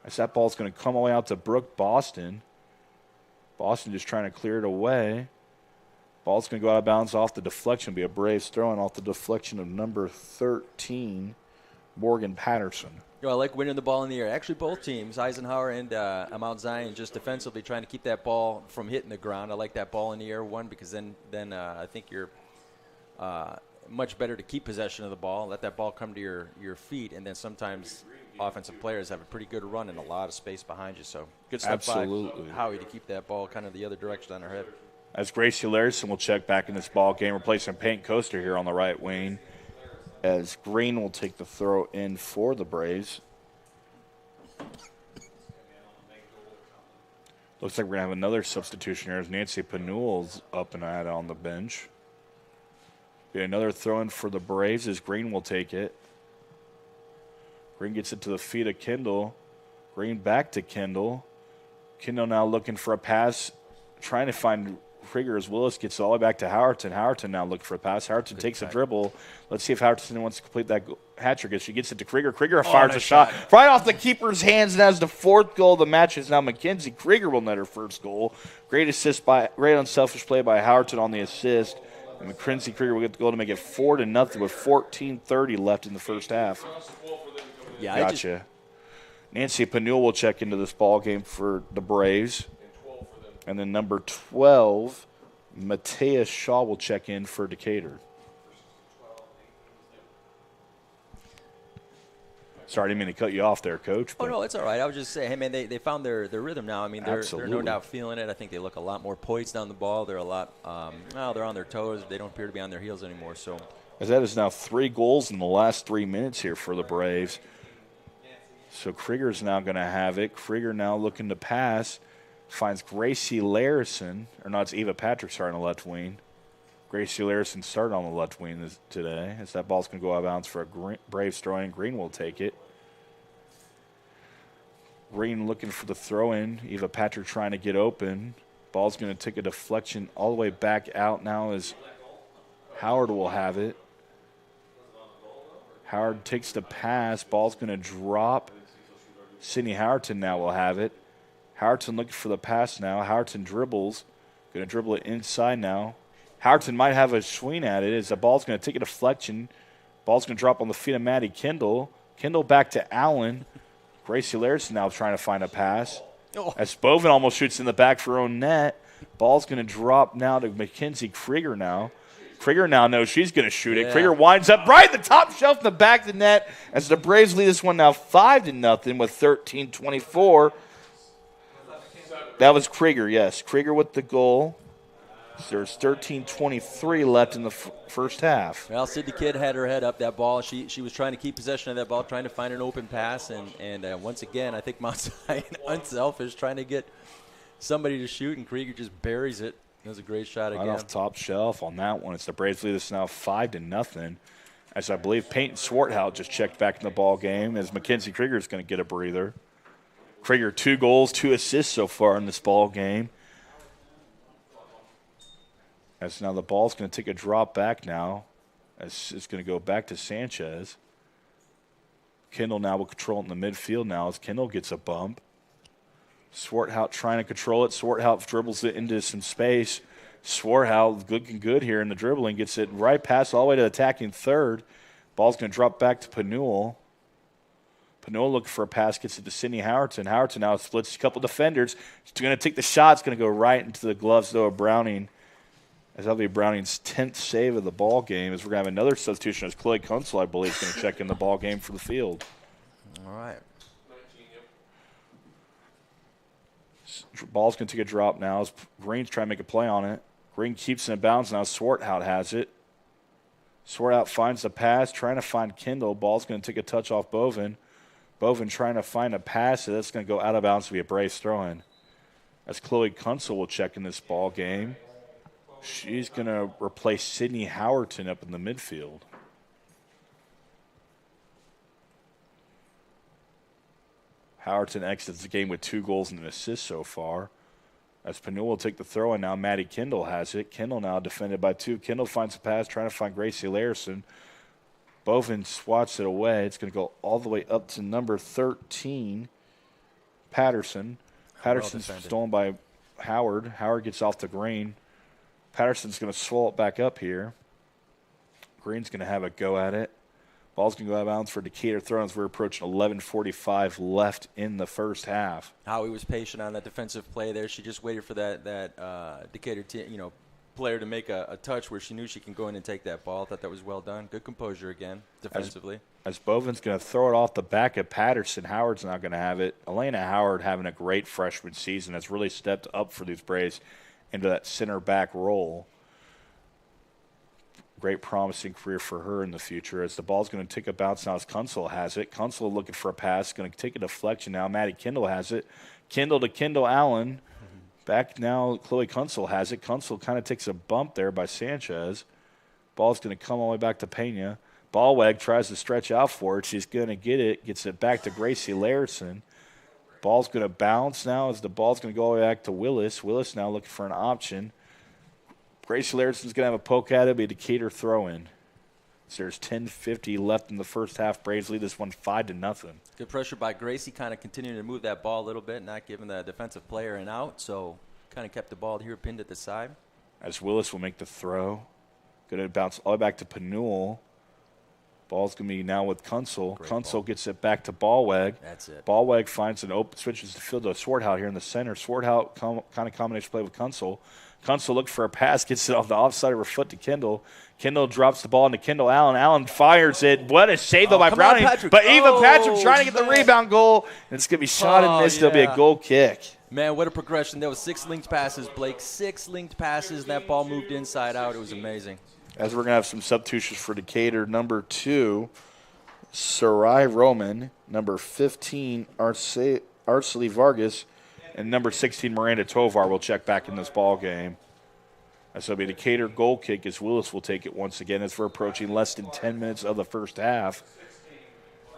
As that ball's going to come all the way out to Brooke Boston. Boston just trying to clear it away. Ball's going to go out of bounds off the deflection. Be a Braves throwing off the deflection of number 13, Morgan Patterson. You know, I like winning the ball in the air. Actually, both teams, Eisenhower and Mount Zion, just defensively trying to keep that ball from hitting the ground. I like that ball in the air, one, because then I think you're much better to keep possession of the ball, let that ball come to your feet, and then sometimes offensive players have a pretty good run and a lot of space behind you. So good stuff by Howie to keep that ball kind of the other direction on her head. As Gracie Larson will check back in this ball game, replacing Payne Coaster here on the right wing. As Green will take the throw in for the Braves. Looks like we're going to have another substitution here as Nancy Panuel's up and at on the bench. Be another throw in for the Braves as Green will take it. Green gets it to the feet of Kendall. Green back to Kendall. Kendall now looking for a pass, trying to find Krieger as Willis gets all the way back to Howerton. Howerton now looking for a pass. Howerton takes a dribble. Let's see if Howerton wants to complete that hat trick as she gets it to Krieger. Krieger fires a shot right off the keeper's hands, and as the 4th goal of the match is now Mackenzie Krieger will net her first goal. Great unselfish play by Howerton on the assist. And Mackenzie Krieger will get the goal to make it 4-0 with 14:30 left in the first half. Yeah, Gotcha. Nancy Panuel will check into this ball game for the Braves. And then number 12, Matea Shaw will check in for Decatur. Sorry, I didn't mean to cut you off there, Coach. Oh, no, it's all right. I was just saying, hey, man, they found their rhythm now. I mean, they're no doubt feeling it. I think they look a lot more poised on the ball. They're a lot they're on their toes. They don't appear to be on their heels anymore. So, as that is now 3 goals in the last 3 minutes here for the Braves. So Krieger's now going to have it. Krieger now looking to pass. Finds Gracie Larison. Or no, it's Eva Patrick starting on the left wing. Gracie Larison started on the left wing today. As that ball's going to go out of bounds for a Braves throw-in. Green will take it. Green looking for the throw-in. Eva Patrick trying to get open. Ball's going to take a deflection all the way back out now as Howard will have it. Howard takes the pass. Ball's going to drop. Sydney Howerton now will have it. Howerton looking for the pass now. Howerton dribbles. Going to dribble it inside now. Howerton might have a swing at it as the ball's going to take a deflection. Ball's going to drop on the feet of Maddie Kendall. Kendall back to Allen. Gracie Larson now trying to find a pass. As Bovin almost shoots in the back for her own net. Ball's going to drop now to Mackenzie Krieger now. Krieger now knows she's going to shoot it. Yeah. Krieger winds up right at the top shelf in the back of the net as the Braves lead this one now 5-0 with 13:24. That was Krieger, yes. Krieger with the goal. There's 13:23 left in the first half. Well, Sydney Kidd had her head up that ball. She was trying to keep possession of that ball, trying to find an open pass. And once again, I think Mount Zion, unselfish, trying to get somebody to shoot, and Krieger just buries it. That was a great shot again. Right off top shelf on that one. It's the Braves lead us now 5-0. As I believe Peyton Swarthout just checked back in the ball game as Mackenzie Krieger is going to get a breather. Krieger 2 goals, 2 assists so far in this ball game. As now the ball's going to take a drop back now. As it's going to go back to Sanchez. Kendall now will control it in the midfield now as Kendall gets a bump. Swarthout trying to control it. Swarthout dribbles it into some space. Swarthout looking good here in the dribbling. Gets it right past all the way to attacking third. Ball's going to drop back to Panuel. Panuel looking for a pass. Gets it to Sydney Howerton. Howerton now splits a couple defenders. He's going to take the shot. It's going to go right into the gloves, though, of Browning. As that'll be Browning's 10th save of the ball game. As we're going to have another substitution as Chloe Kunsel, I believe, is going to check in the ball game for the field. All right. Ball's going to take a drop now as Green's trying to make a play on it. Green keeps it in bounds now. Swarthout has it. Swarthout finds the pass, trying to find Kendall. Ball's going to take a touch off Bovin. Bovin trying to find a pass. So that's going to go out of bounds to be a Braves throw-in. As Chloe Kunsel will check in this ball game. She's going to replace Sydney Howerton up in the midfield. Howerton exits the game with 2 goals and an assist so far. As Panuel will take the throw, and now Maddie Kendall has it. Kendall now defended by 2. Kendall finds a pass, trying to find Gracie Larison. Bovin swats it away. It's going to go all the way up to number 13, Patterson. Patterson's stolen by Howard. Howard gets off the green. Patterson's going to swell it back up here. Green's going to have a go at it. Ball's going to go out of bounds for Decatur throw-ins. We're approaching 11:45 left in the first half. Howie was patient on that defensive play there. She just waited for that Decatur player to make a touch where she knew she can go in and take that ball. I thought that was well done. Good composure again defensively. As Bovin's going to throw it off the back of Patterson, Howard's not going to have it. Elena Howard having a great freshman season has really stepped up for these Braves into that center back role. Great promising career for her in the future as the ball's going to take a bounce now as Kunsel has it. Kunsel looking for a pass, going to take a deflection now. Maddie Kendall has it. Kendall to Kendall Allen. Back now, Chloe Kunsel has it. Kunsel kind of takes a bump there by Sanchez. Ball's going to come all the way back to Pena. Ballweg tries to stretch out for it. She's going to get it. Gets it back to Gracie Larison. Ball's going to bounce now as the ball's going to go all the way back to Willis. Willis now looking for an option. Gracie Larison's going to have a poke at it. It'll be a Decatur throw-in. So there's 10:50 left in the first half. Braves lead this one 5-0. Good pressure by Gracie, kind of continuing to move that ball a little bit, not giving the defensive player an out. So kind of kept the ball here pinned at the side. As Willis will make the throw. Going to bounce all the way back to Panuel. Ball's going to be now with Kunsel. Kunsel gets it back to Ballweg. That's it. Ballweg finds an open, switches the field to Swarthout here in the center. Swarthout kind of combination play with Kunsel. Kunsel looks for a pass, gets it off the offside of her foot to Kendall. Kendall drops the ball into Kendall Allen. Allen fires it. What a save, though, by Browning. But Eva Patrick trying to get the rebound goal. And it's going to be shot and missed. It'll be a goal kick. Man, what a progression. There was 6 linked passes, Blake. 6 linked passes, and that ball moved inside out. It was amazing. As we're going to have some substitutions for Decatur. Number 2, Sarai Roman. Number 15, Arcely Vargas. And number 16, Miranda Tovar will check back in this ball game. As it'll be a Decatur goal kick as Willis will take it once again as we're approaching less than 10 minutes of the first half.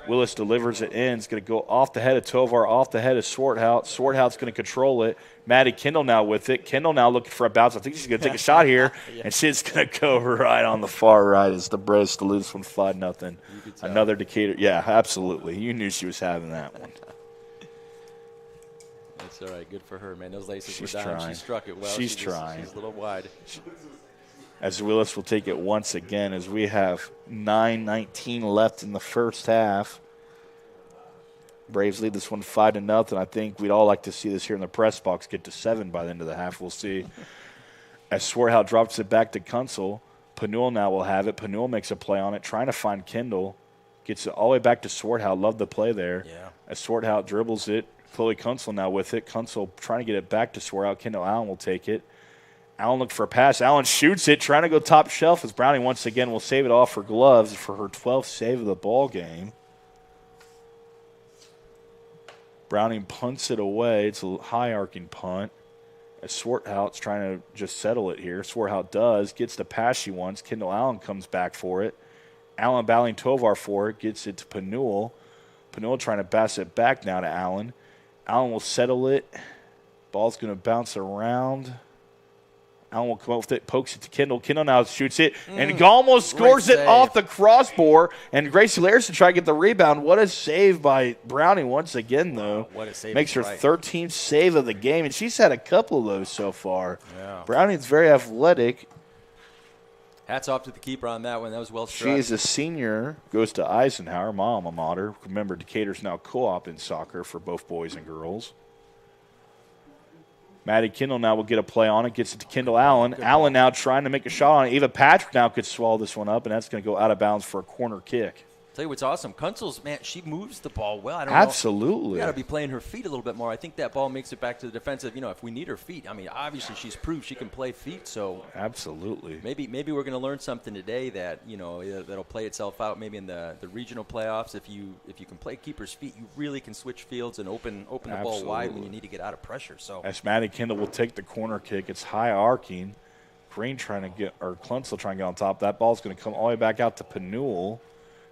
Willis delivers it in. It's going to go off the head of Tovar, off the head of Swarthout. Swarthout's going to control it. Maddie Kendall now with it. Kendall now looking for a bounce. I think she's going to take a shot here. And she's going to go right on the far right as the Braves to lose one 5-0. Another Decatur. Yeah, absolutely. You knew she was having that one. That's all right. Good for her, man. Those laces She's were down. trying. She struck it well. She's trying. She's a little wide. As Willis will take it once again as we have 9:19 left in the first half. Braves lead this one 5-0. I think we'd all like to see this here in the press box get to 7 by the end of the half. We'll see. As Swarthout drops it back to Kunzel, Panul now will have it. Panul makes a play on it, trying to find Kendall. Gets it all the way back to Swarthout. Love the play there. Yeah. As Swarthout dribbles it, Chloe Kunzel now with it. Kunzel trying to get it back to Swarthout. Kendall Allen will take it. Allen looking for a pass. Allen shoots it, trying to go top shelf as Browning once again will save it off for gloves for her 12th save of the ball game. Browning punts it away. It's a high arcing punt. As Swarthout's trying to just settle it here. Swarthout does. Gets the pass she wants. Kendall Allen comes back for it. Allen battling Tovar for it. Gets it to Panul. Panul trying to pass it back now to Allen. Allen will settle it. Ball's going to bounce around. Allen will come up with it, pokes it to Kendall. Kendall now shoots it and almost scores it off the crossbar. And Gracie Larson try to get the rebound. What a save by Browning once again, though. What a save. Makes her 13th save of the game, and she's had a couple of those so far. Yeah. Browning's very athletic. Hats off to the keeper on that one. That was well struck. She is a senior, goes to Eisenhower, my alma mater. Remember, Decatur's now co-op in soccer for both boys and girls. Maddie Kendall now will get a play on it, gets it to Kendall Allen. Allen now trying to make a shot on it. Eva Patrick now could swallow this one up, and that's going to go out of bounds for a corner kick. Tell you what's awesome. Kunzel's, man, she moves the ball well. I don't Absolutely. know. We got to be playing her feet a little bit more. I think that ball makes it back to the defensive. If we need her feet, I mean, obviously she's proved she can play feet. So absolutely. Maybe we're going to learn something today that, that'll play itself out maybe in the regional playoffs. If you can play keeper's feet, you really can switch fields and open the ball wide when you need to get out of pressure. So as Maddie Kendall will take the corner kick, it's high arcing. Green trying to get, or Klunsel trying to get on top. That ball's going to come all the way back out to Panul.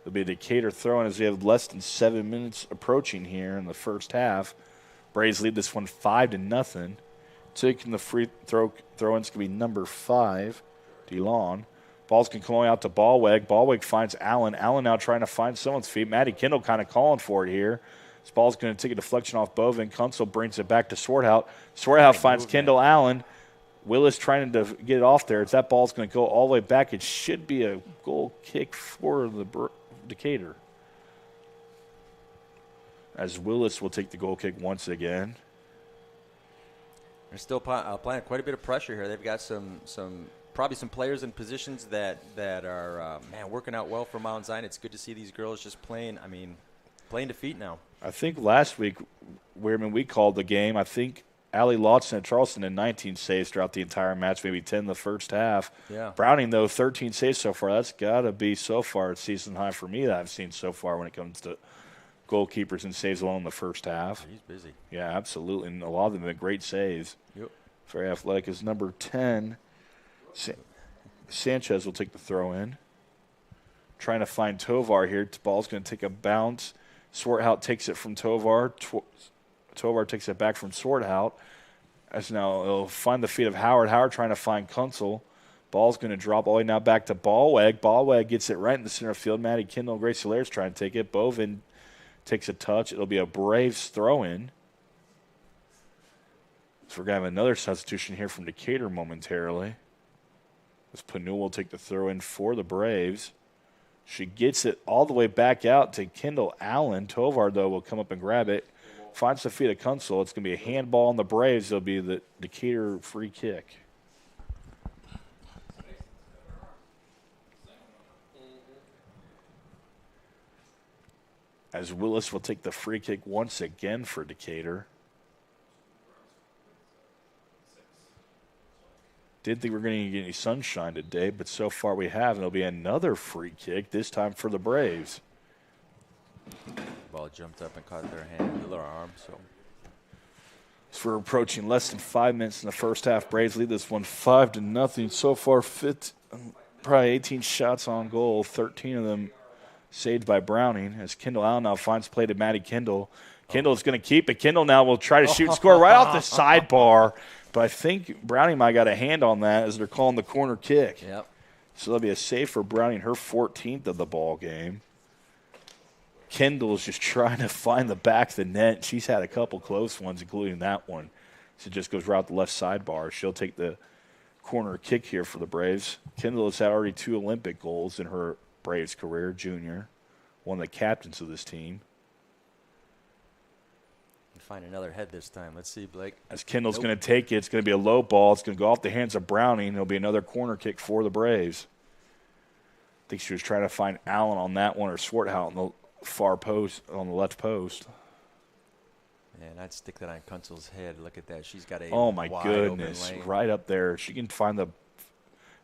It'll be a Decatur throw-in as we have less than 7 minutes approaching here in the first half. Braves lead this one 5-0. Taking the free throw-in's going to be number 5, DeLon. Ball's going to come all the way out to Ballweg. Ballweg finds Allen. Allen now trying to find someone's feet. Maddie Kendall kind of calling for it here. This ball's going to take a deflection off Bovin. Kunzel brings it back to Swarthout. Swarthout finds Kendall Allen. Willis trying to get it off there. As that ball's going to go all the way back. It should be a goal kick for the Decatur. As Willis will take the goal kick once again. They're still applying quite a bit of pressure here. They've got probably some players in positions that are working out well for Mount Zion. It's good to see these girls just playing to feet now. I think last week, we called the game. I think Allie Lawson and Charleston had 19 saves throughout the entire match, maybe 10 in the first half. Yeah. Browning, though, 13 saves so far. That's got to be so far a season high for me that I've seen so far when it comes to goalkeepers and saves alone in the first half. He's busy. Yeah, absolutely. And a lot of them have been great saves. Yep. Very athletic. Is number 10. Sanchez will take the throw in. Trying to find Tovar here. The ball's going to take a bounce. Swarthout takes it from Tovar. Tovar takes it back from Swarthout. As now he'll find the feet of Howard. Howard trying to find Kunzel. Ball's going to drop all the way now back to Ballweg. Ballweg gets it right in the center field. Maddie Kendall and Gracie Laird's trying to take it. Bovin takes a touch. It'll be a Braves throw-in. So we're going to have another substitution here from Decatur momentarily. As Panul will take the throw-in for the Braves. She gets it all the way back out to Kendall Allen. Tovar, though, will come up and grab it. Finds the feet of Kunzel. It's going to be a handball on the Braves. It'll be the Decatur free kick. As Willis will take the free kick once again for Decatur. Didn't think we were going to get any sunshine today, but so far we have. And it'll be another free kick, this time for the Braves. Ball jumped up and caught their hand with their arm. So we're approaching less than 5 minutes in the first half. Braves lead this one 5-0. So far, probably 18 shots on goal, 13 of them saved by Browning. As Kendall Allen now finds play to Maddie Kendall. Kendall's going to keep it. Kendall now will try to shoot and score right off the sidebar. But I think Browning might have got a hand on that as they're calling the corner kick. Yep. So that'll be a save for Browning, her 14th of the ball game. Kendall's just trying to find the back of the net. She's had a couple close ones, including that one. So it just goes right out the left sidebar. She'll take the corner kick here for the Braves. Kendall has had already 2 Olympic goals in her Braves career, junior. One of the captains of this team. find another head this time. Let's see, Blake. As Kendall's going to take it, it's going to be a low ball. It's going to go off the hands of Browning. It'll be another corner kick for the Braves. I think she was trying to find Allen on that one or Swarthout on the far post, on the left post. And I'd stick that on Kunzel's head. Look at that. She's got a oh, my wide goodness. open lane. Right up there. She can find the –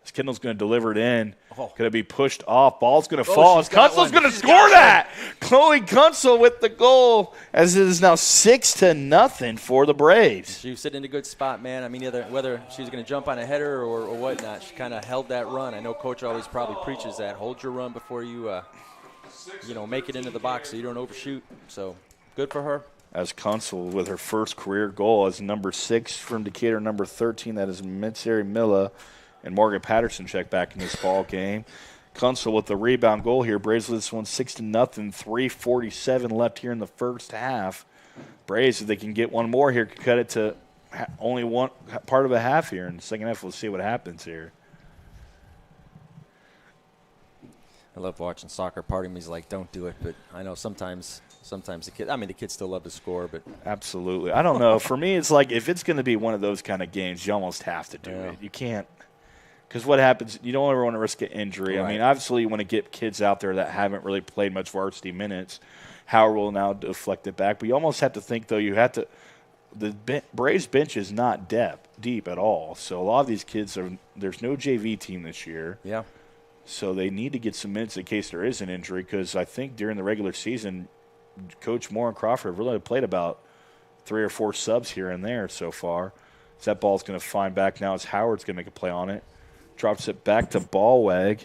as Kendall's going to deliver it in. Oh. Going to be pushed off. Ball's going to fall. As she's got Kunzel's one. going to She's score got that. Chloe Kunzel with the goal as it is now 6-0 for the Braves. She was sitting in a good spot, man. I mean, whether she was going to jump on a header or whatnot, she kind of held that run. I know Coach always probably preaches that. Hold your run before you, make it into the box so you don't overshoot. So good for her. As Kunzel with her first career goal as number 6 from Decatur, number 13, that is Mitsari Milla, and Morgan Patterson check back in this ball game. Kunzel with the rebound goal here. Braves with this one 6-0, 3:47 left here in the first half. Braves, if they can get one more here, could cut it to only one part of a half here. In the second half, we'll see what happens here. I love watching soccer. Part of me is like, don't do it, but I know sometimes the kids still love to score, but Absolutely. I don't know. For me, it's like if it's going to be one of those kind of games, you almost have to do it. You can't. Because what happens, you don't ever want to risk an injury. Right. I mean, obviously you want to get kids out there that haven't really played much varsity minutes. Howard will now deflect it back. But you almost have to think, though, you have to – the Braves bench is not deep at all. So a lot of these kids there's no JV team this year. yeah. So they need to get some minutes in case there is an injury because I think during the regular season, Coach Moore and Crawford have really played about 3 or 4 subs here and there so far. So that ball's going to find back now as Howard's going to make a play on it. Drops it back to Ballweg.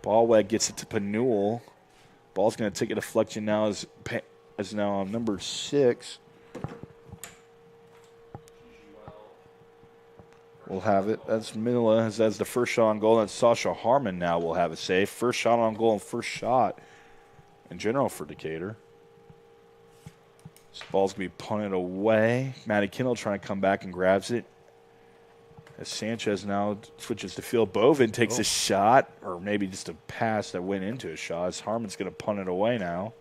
Ballweg gets it to Panul. Ball's going to take a deflection now as now number 6. We'll have it. That's Mila. That's the first shot on goal. That's Sasha Harmon now will have a save. First shot on goal and first shot in general for Decatur. This ball's going to be punted away. Maddie Kendall trying to come back and grabs it. As Sanchez now switches to field. Bovin takes a shot, or maybe just a pass that went into a shot. As Harmon's going to punt it away now.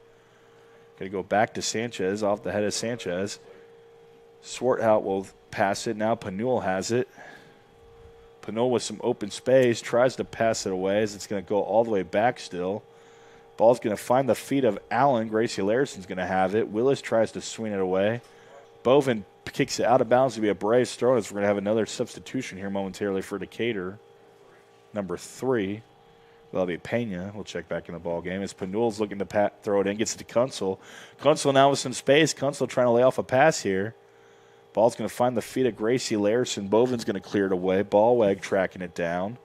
Going to go back to Sanchez, off the head of Sanchez. Swarthout will pass it. Now Panul has it. Panul with some open space, tries to pass it away as it's going to go all the way back still. Ball's going to find the feet of Allen. Gracie Larson's going to have it. Willis tries to swing it away. Bovin kicks it out of bounds to be a Braves throw as we're going to have another substitution here momentarily for Decatur. Number 3. That'll be Pena. We'll check back in the ball game as Panul's looking to throw it in. Gets it to Kunzel. Kunzel now with some space. Kunzel trying to lay off a pass here. Ball's going to find the feet of Gracie Larson. Bovin's going to clear it away. Ballweg tracking it down.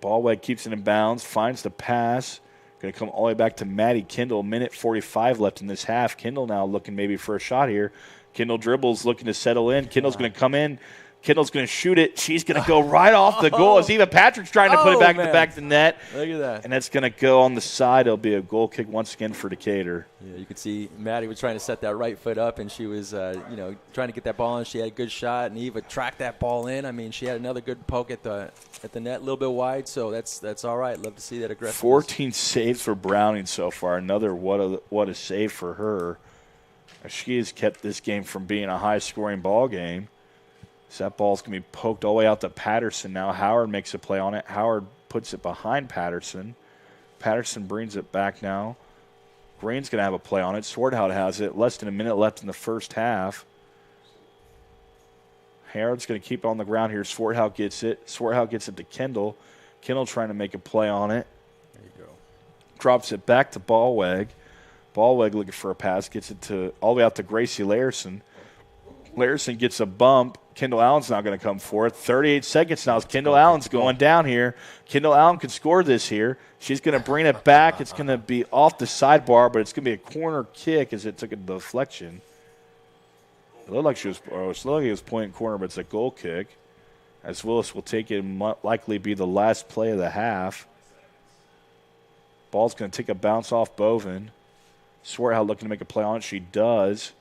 Ballweg keeps it in bounds, finds the pass. Going to come all the way back to Maddie Kendall. Minute 45 left in this half. Kendall now looking maybe for a shot here. Kendall dribbles, looking to settle in. Kendall's going to come in. Kendall's going to shoot it. She's going to go right off the goal as Eva Patrick's trying to put it back in the back of the net. Look at that. And that's going to go on the side. It'll be a goal kick once again for Decatur. Yeah, you could see Maddie was trying to set that right foot up, and she was, trying to get that ball in. She had a good shot, and Eva tracked that ball in. I mean, she had another good poke at the net, a little bit wide, so that's all right. Love to see that aggressiveness. 14 saves for Browning so far. Another what a save for her. She has kept this game from being a high-scoring ball game. So that ball's going to be poked all the way out to Patterson now. Howard makes a play on it. Howard puts it behind Patterson. Patterson brings it back now. Green's going to have a play on it. Swordhout has it. Less than a minute left in the first half. Howard's going to keep it on the ground here. Swordhout gets it. Swordhout gets it to Kendall. Kendall trying to make a play on it. There you go. Drops it back to Ballweg. Ballweg looking for a pass. Gets it to all the way out to Gracie Larson. Larson gets a bump. Kendall Allen's not going to come for it. 38 seconds now as Kendall Allen's going down here. Kendall Allen could score this here. She's going to bring it back. It's going to be off the sidebar, but it's going to be a corner kick as it took a deflection. It looked like it was point corner, but it's a goal kick. As Willis will take it and likely be the last play of the half. Ball's going to take a bounce off Bovin. Swarthout looking to make a play on it. She does.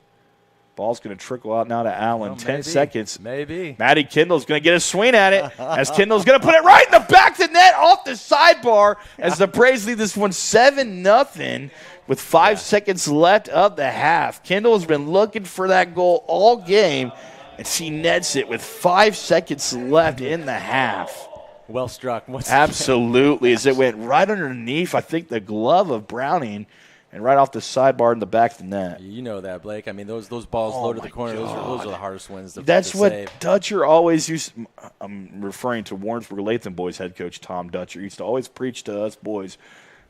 Ball's going to trickle out now to Allen. Well, 10 maybe. seconds. Maybe. Maddie Kendall's going to get a swing at it as Kendall's going to put it right in the back of the net off the sidebar as the Braves lead this one 7-0 with 5 seconds left of the half. Kendall has been looking for that goal all game, and she nets it with 5 seconds left in the half. Well struck. Absolutely, as it went right underneath, I think, the glove of Browning and right off the sidebar in the back of the net. You know that, Blake. I mean, those balls low to the corner, those are the hardest ones to That's to what save. Dutcher always used. I'm referring to Warrensburg Latham boys head coach Tom Dutcher. He used to always preach to us boys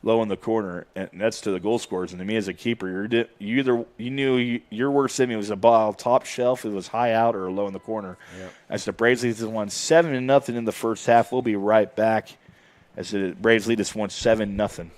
low in the corner, and that's to the goal scorers. And to me as a keeper, you knew your worst enemy was a ball top shelf, it was high out or low in the corner. Yep. As the Braves lead this one 7-0 in the first half. We'll be right back as the Braves lead this one 7-0.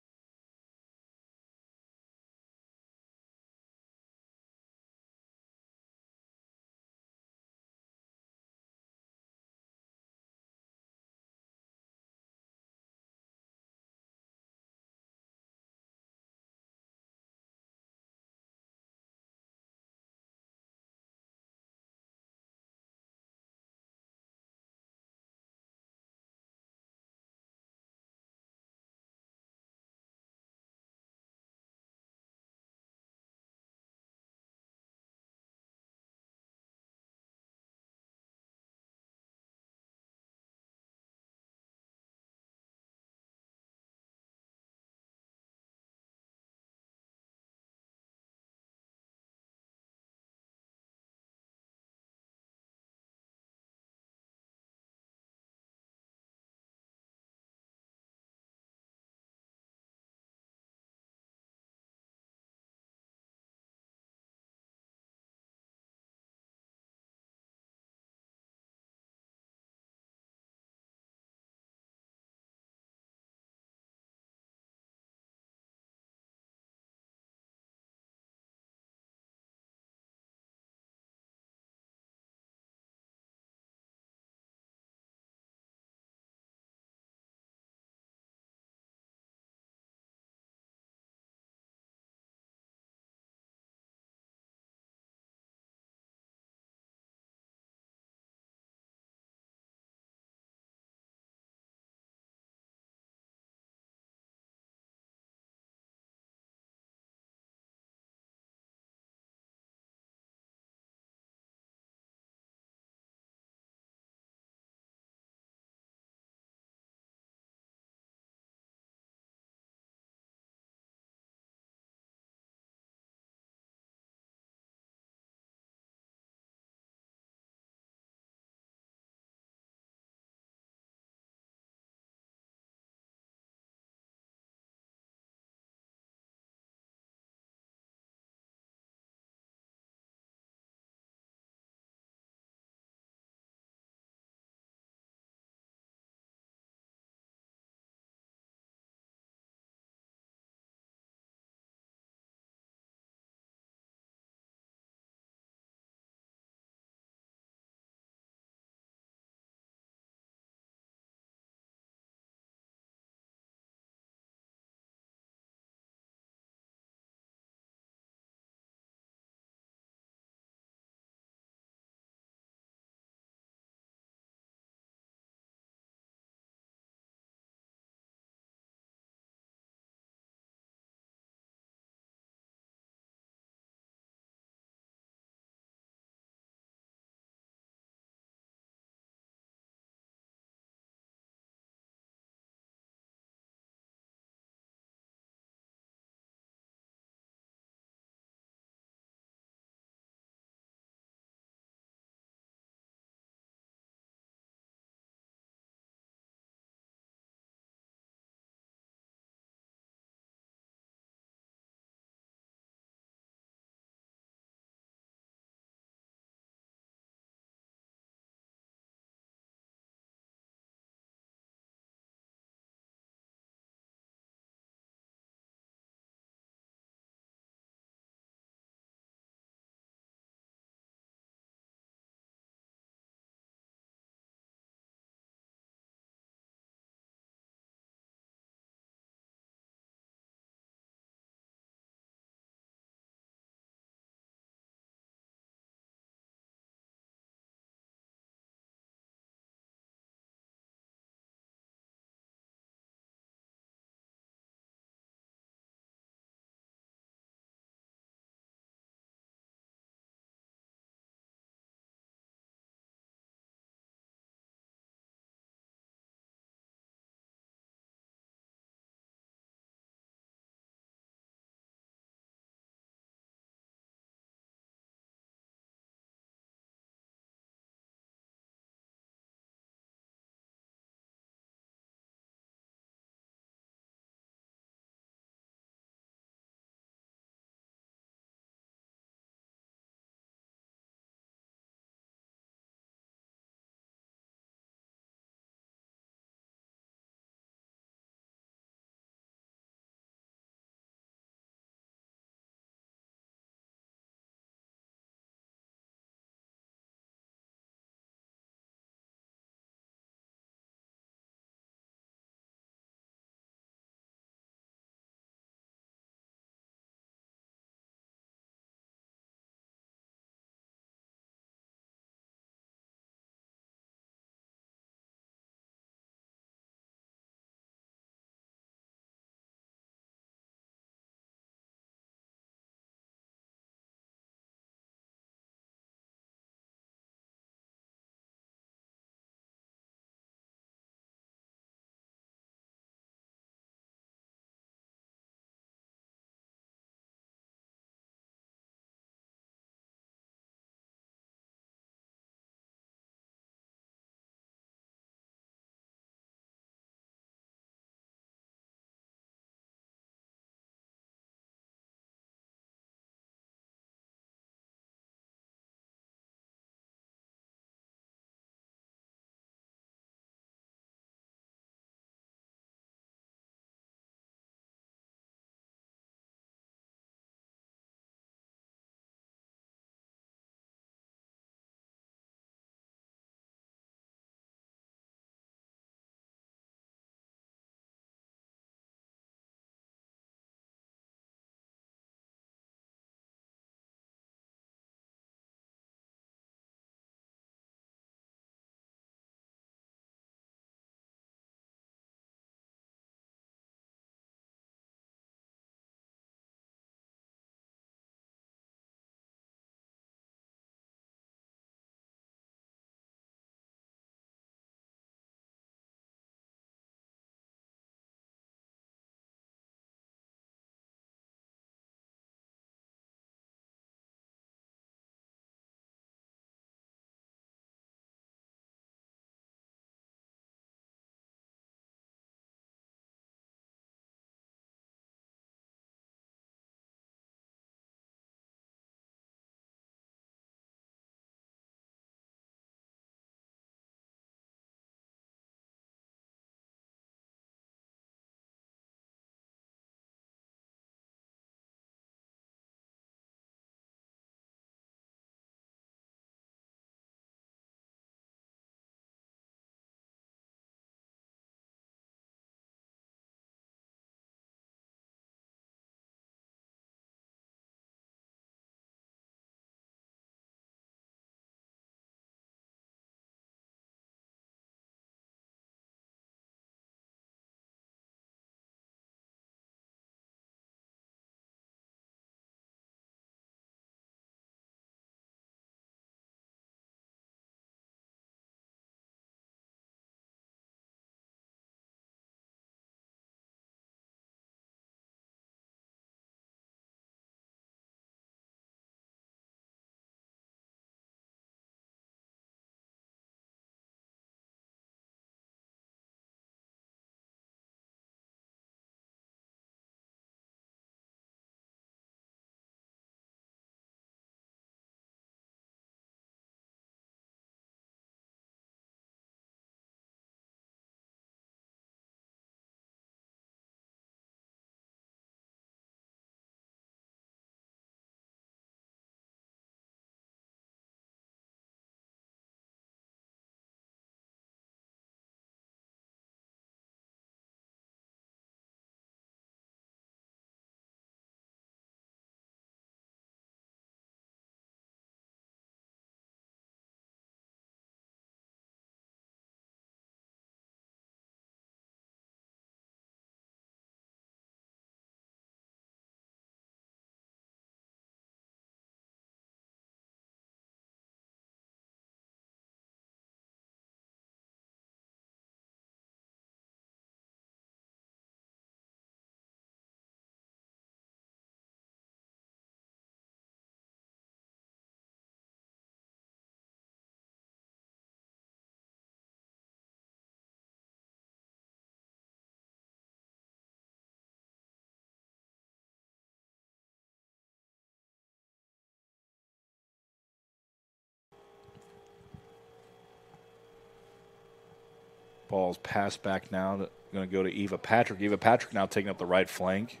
Ball's passed back now. Going to go to Eva Patrick. Eva Patrick now taking up the right flank.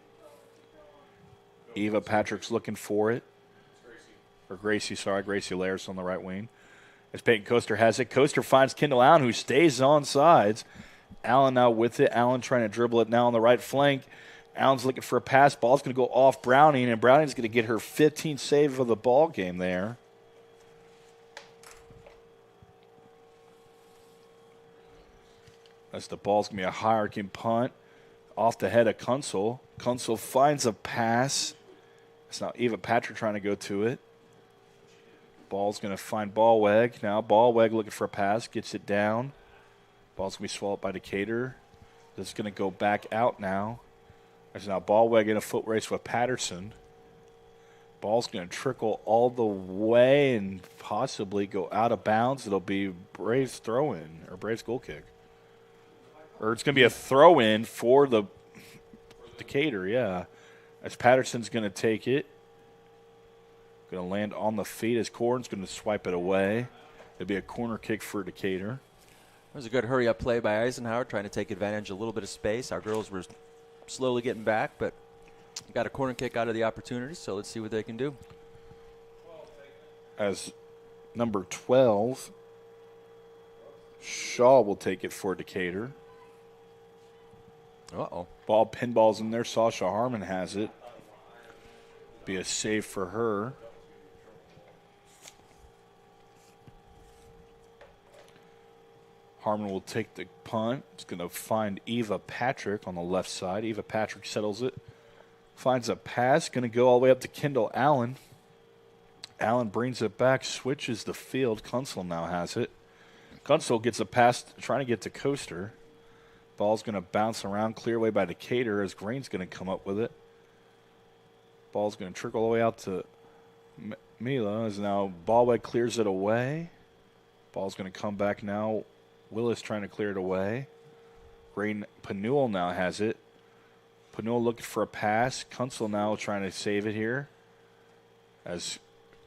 Eva Patrick's looking for it. Or Gracie, sorry. Gracie Laris on the right wing. As Peyton Coaster has it. Coaster finds Kendall Allen, who stays on sides. Allen now with it. Allen trying to dribble it now on the right flank. Allen's looking for a pass. Ball's going to go off Browning, and Browning's going to get her 15th save of the ball game there. As the ball's going to be a high-arcing punt off the head of Kunsel. Kunsel finds a pass. It's now Eva Patrick trying to go to it. Ball's going to find Ballweg. Now Ballweg looking for a pass. Gets it down. Ball's going to be swallowed by Decatur. This is going to go back out now. There's now Ballweg in a foot race with Patterson. Ball's going to trickle all the way and possibly go out of bounds. It'll be Braves throw-in or Braves goal kick. Or it's going to be a throw-in for the Decatur, yeah. As Patterson's going to take it. Going to land on the feet as Corn's going to swipe it away. It'll be a corner kick for Decatur. It was a good hurry-up play by Eisenhower, trying to take advantage of a little bit of space. Our girls were slowly getting back, but got a corner kick out of the opportunity, so let's see what they can do. As number 12, Shaw will take it for Decatur. Uh-oh. Ball pinballs in there. Sasha Harmon has it. Be a save for her. Harmon will take the punt. It's going to find Eva Patrick on the left side. Eva Patrick settles it. Finds a pass. Going to go all the way up to Kendall Allen. Allen brings it back. Switches the field. Kunsel now has it. Kunsel gets a pass trying to get to Coaster. Ball's going to bounce around. Clear away by Decatur as Green's going to come up with it. Ball's going to trickle all the way out to Mila as now Ballweg clears it away. Ball's going to come back now. Willis trying to clear it away. Green Panul now has it. Panul looking for a pass. Kunsel now trying to save it here. As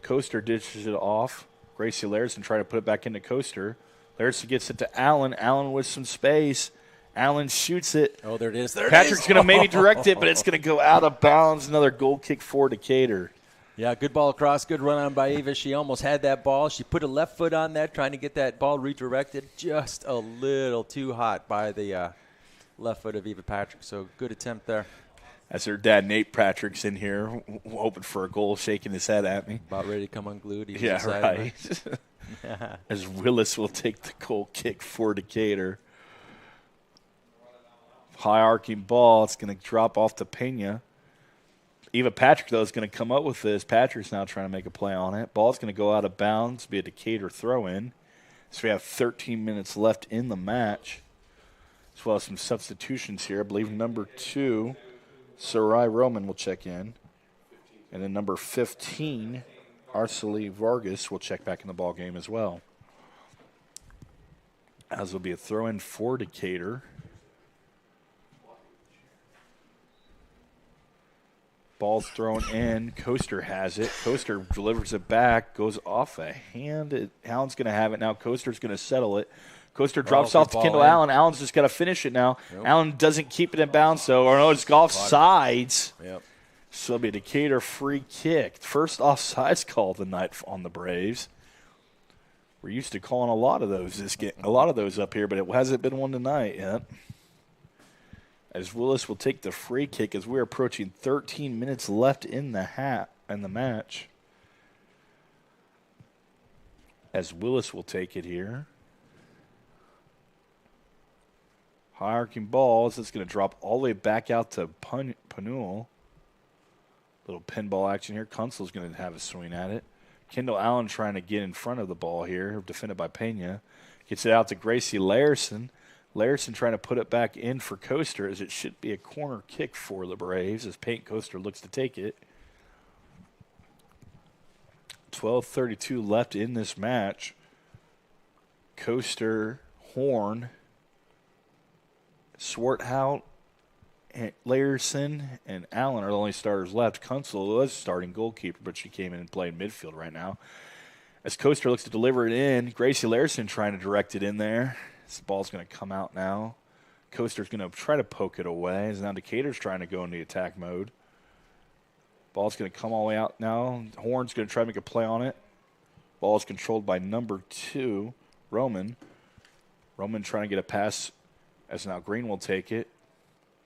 Coaster dishes it off. Gracie Larison trying to put it back into Coaster. Larison gets it to Allen. Allen with some space. Allen shoots it. Oh, there it is. Patrick's going to maybe direct it, but it's going to go out of bounds. Another goal kick for Decatur. Yeah, good ball across, good run on by Eva. She almost had that ball. She put a left foot on that, trying to get that ball redirected. Just a little too hot by the left foot of Eva Patrick. So good attempt there. As her dad, Nate Patrick's in here, hoping for a goal, shaking his head at me. About ready to come unglued. He was Yeah, excited, right. As Willis will take the goal kick for Decatur. High arcing ball. It's going to drop off to Pena. Eva Patrick, though, is going to come up with this. Patrick's now trying to make a play on it. Ball's going to go out of bounds, be a Decatur throw-in. So we have 13 minutes left in the match. As well as some substitutions here. I believe number 2, Sarai Roman will check in. And then number 15, Arceli Vargas will check back in the ball game as well. As will be a throw-in for Decatur. Ball's thrown in. Coaster has it. Coaster delivers it back. Goes off a hand. Allen's going to have it now. Coaster's going to settle it. Coaster drops off to Kendall Allen. Allen's just got to finish it now. Yep. Allen doesn't keep it in bounds, though. Or no, it's off sides. Yep. So it'll be a Decatur free kick. First offsides call of the night on the Braves. We're used to calling a lot of those up here, but it hasn't been one tonight yet. As Willis will take the free kick as we're approaching 13 minutes left in the match. As Willis will take it here. High arcing balls. It's going to drop all the way back out to Panul. Little pinball action here. Kunsel's going to have a swing at it. Kendall Allen trying to get in front of the ball here, defended by Pena. Gets it out to Gracie Larison. Larison trying to put it back in for Coaster as it should be a corner kick for the Braves as Peyton Coaster looks to take it. 12:32 left in this match. Coaster, Horn, Swarthout, and Larison, and Allen are the only starters left. Kunsel was starting goalkeeper, but she came in and played midfield right now. As Coaster looks to deliver it in, Gracie Larison trying to direct it in there. This ball's going to come out now. Coaster's going to try to poke it away. As now Decatur's trying to go into attack mode. Ball's going to come all the way out now. Horn's going to try to make a play on it. Ball is controlled by number 2, Roman. Roman trying to get a pass as now Green will take it.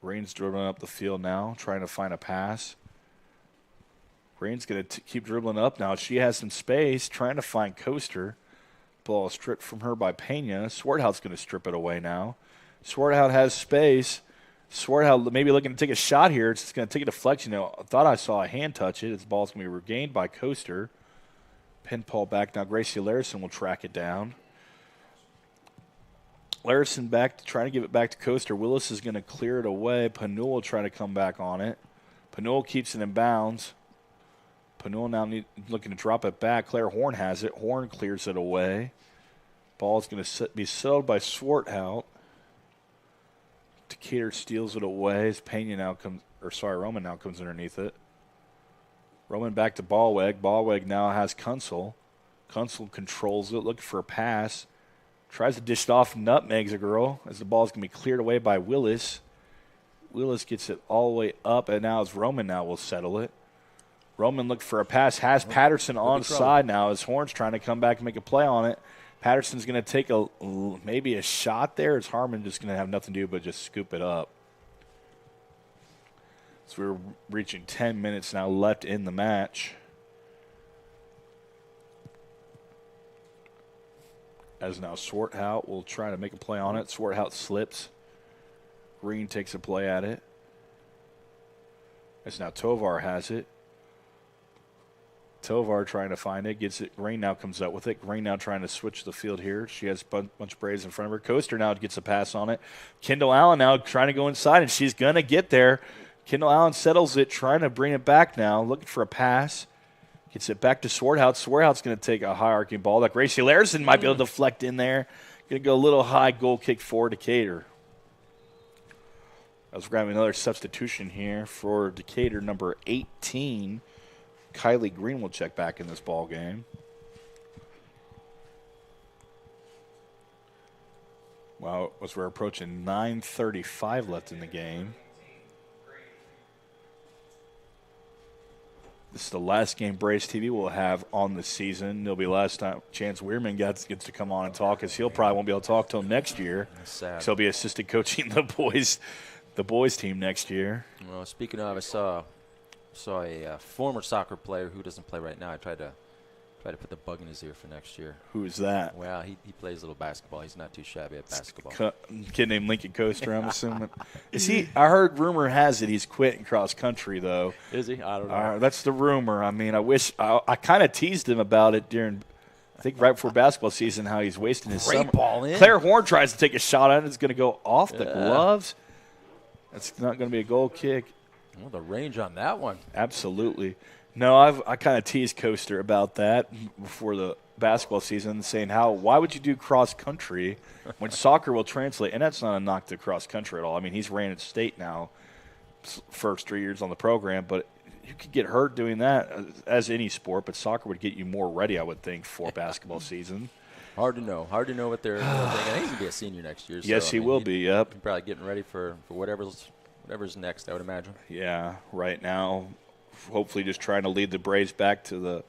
Green's dribbling up the field now, trying to find a pass. Green's going to keep dribbling up now. She has some space, trying to find Coaster. Ball is stripped from her by Pena. Swarthout's going to strip it away now. Swarthout has space. Swarthout maybe looking to take a shot here. It's going to take a deflection. I thought I saw a hand touch it. This ball's going to be regained by Coaster. Pinball back now. Gracie Larison will track it down. Larison back, trying to give it back to Coaster. Willis is going to clear it away. Panul will try to come back on it. Panul keeps it in bounds. Panul now looking to drop it back. Claire Horn has it. Horn clears it away. Ball's going to be settled by Swarthout. Decatur steals it away as Roman now comes underneath it. Roman back to Ballweg. Ballweg now has Kunsel. Kunsel controls it, looking for a pass. Tries to dish it off, nutmegs a girl as the ball's going to be cleared away by Willis. Willis gets it all the way up, and now as Roman now will settle it. Roman looked for a pass, has Patterson on side now as Horn's trying to come back and make a play on it. Patterson's going to take maybe a shot there. It's Harmon just going to have nothing to do but just scoop it up. So we're reaching 10 minutes now left in the match. As now Swarthout will try to make a play on it. Swarthout slips. Green takes a play at it. As now Tovar has it. Tovar trying to find it. Gets it. Green now comes up with it. Green now trying to switch the field here. She has a bunch of Braves in front of her. Coaster now gets a pass on it. Kendall Allen now trying to go inside, and she's going to get there. Kendall Allen settles it, trying to bring it back now. Looking for a pass. Gets it back to Swarthout. Swarthout's going to take a high arcing ball that Gracie Larison might be able to deflect in there. Going to go a little high goal kick for Decatur. I was grabbing another substitution here for Decatur, number 18. Kylie Green will check back in this ball game. Well, as we're approaching 9:35 left in the game. This is the last game Braves TV will have on the season. It'll be the last time Chance Weirman gets to come on and talk, as he'll probably won't be able to talk till next year. So he'll be assistant coaching the boys team next year. Well, speaking of, I saw a former soccer player who doesn't play right now. I tried to put the bug in his ear for next year. Who is that? Well, he plays a little basketball. He's not too shabby at basketball. Kid named Lincoln Coaster, I'm assuming. Is he? I heard rumor has it he's quitting cross country though. Is he? I don't know. That's the rumor. I mean, I kind of teased him about it during, I think right before basketball season, how he's wasting his summer. Ball in. Claire Horn tries to take a shot at it. It's going to go off the gloves. That's not going to be a goal kick. Well, the range on that one. Absolutely. No, I kind of teased Coaster about that before the basketball season, saying why would you do cross country when soccer will translate? And that's not a knock to cross country at all. I mean, he's ran at state now, first 3 years on the program, but you could get hurt doing that as any sport. But soccer would get you more ready, I would think, for basketball season. Hard to know what they're thinking. I think he's gonna be a senior next year. Yes, he will be. Yep. He's probably getting ready for whatever's next, I would imagine. Yeah, right now, hopefully just trying to lead the Braves back to the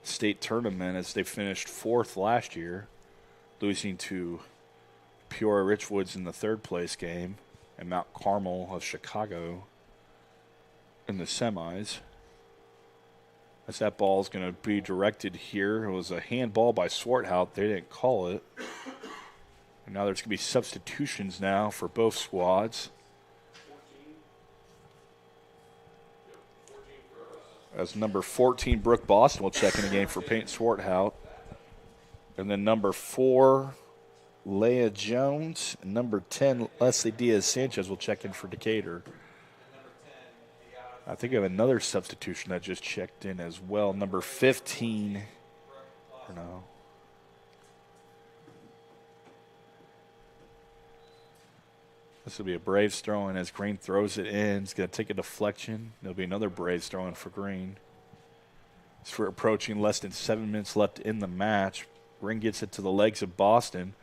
state tournament as they finished 4th last year, losing to Peoria Richwoods in the 3rd place game and Mount Carmel of Chicago in the semis. As that ball is going to be directed here. It was a handball by Swarthout. They didn't call it. And now there's going to be substitutions now for both squads. As number 14, Brooke Boston will check in the game for Peyton Swarthout. And then number 4, Leah Jones. And number 10, Leslie Diaz-Sanchez will check in for Decatur. I think I have another substitution that just checked in as well. Number 15. Or no. This will be a Braves throw-in as Green throws it in. It's going to take a deflection. There'll be another Braves throw-in for Green. So we're approaching less than 7 minutes left in the match. Green gets it to the legs of Boston.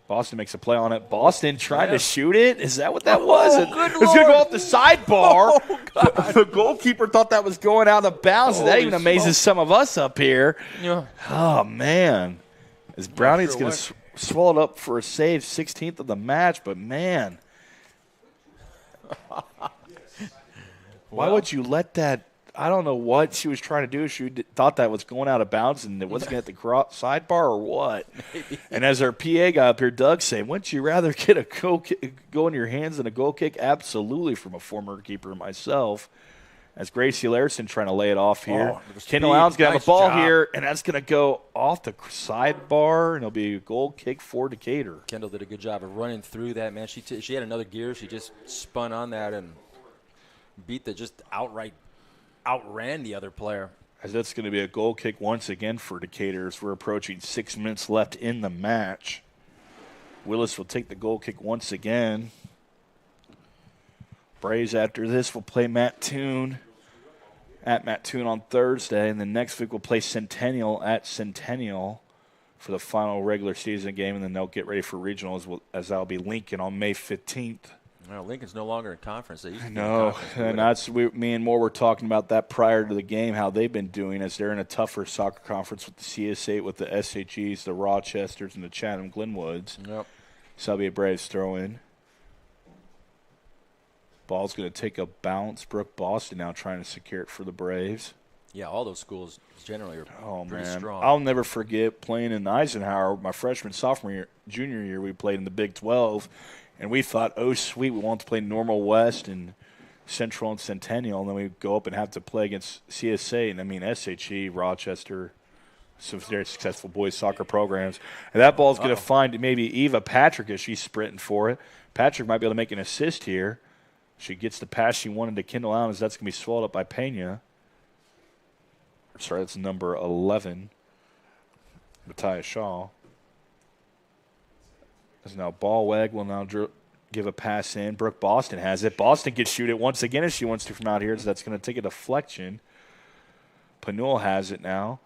Boston makes a play on it. Boston trying to shoot it. Is that what that was? good It's going to go off the sidebar. The goalkeeper thought that was going out of bounds. That even amazes some of us up here. Yeah. Oh, man. As Browning's going to swallow it up for a save, 16th of the match. But, man, why would you let that? I don't know what she was trying to do. She thought that was going out of bounds and it wasn't going to hit the sidebar or what. Maybe. And as our PA guy up here, Doug, saying, wouldn't you rather get a go in your hands than a goal kick? Absolutely, from a former keeper myself. As Gracie Larson trying to lay it off here. Kendall Allen's going to have a ball here, and that's going to go off the sidebar, and it'll be a goal kick for Decatur. Kendall did a good job of running through that, man. She had another gear. She just spun on that and outran the other player. As that's going to be a goal kick once again for Decatur as we're approaching 6 minutes left in the match. Willis will take the goal kick once again. Braves after this will play Mattoon at Mattoon on Thursday, and then next week we'll play Centennial at Centennial for the final regular season game, and then they'll get ready for regionals as that'll be Lincoln on May 15th. No, Lincoln's no longer in conference. They used to be No, in conference. and that's me and Moore were talking about that prior to the game, how they've been doing as they're in a tougher soccer conference with the CS8, with the SHEs, the Rochesters, and the Chatham Glenwoods. Yep. So that'll be a Braves throw-in. Ball's going to take a bounce. Brooke Boston now trying to secure it for the Braves. Yeah, all those schools generally are pretty strong. I'll never forget playing in Eisenhower my freshman, sophomore year, junior year. We played in the Big 12. And we thought, oh, sweet, we want to play Normal West and Central and Centennial. And then we go up and have to play against CSA. And, I mean, SHE, Rochester, some very successful boys soccer programs. And that ball's going to find maybe Eva Patrick as she's sprinting for it. Patrick might be able to make an assist here. She gets the pass she wanted to Kendall Allen as that's going to be swallowed up by Pena. Sorry, that's number 11, Matthias Shaw. Now Ballweg will now give a pass in. Brooke Boston has it. Boston can shoot it once again if she wants to from out here, so that's going to take a deflection. Panul has it now.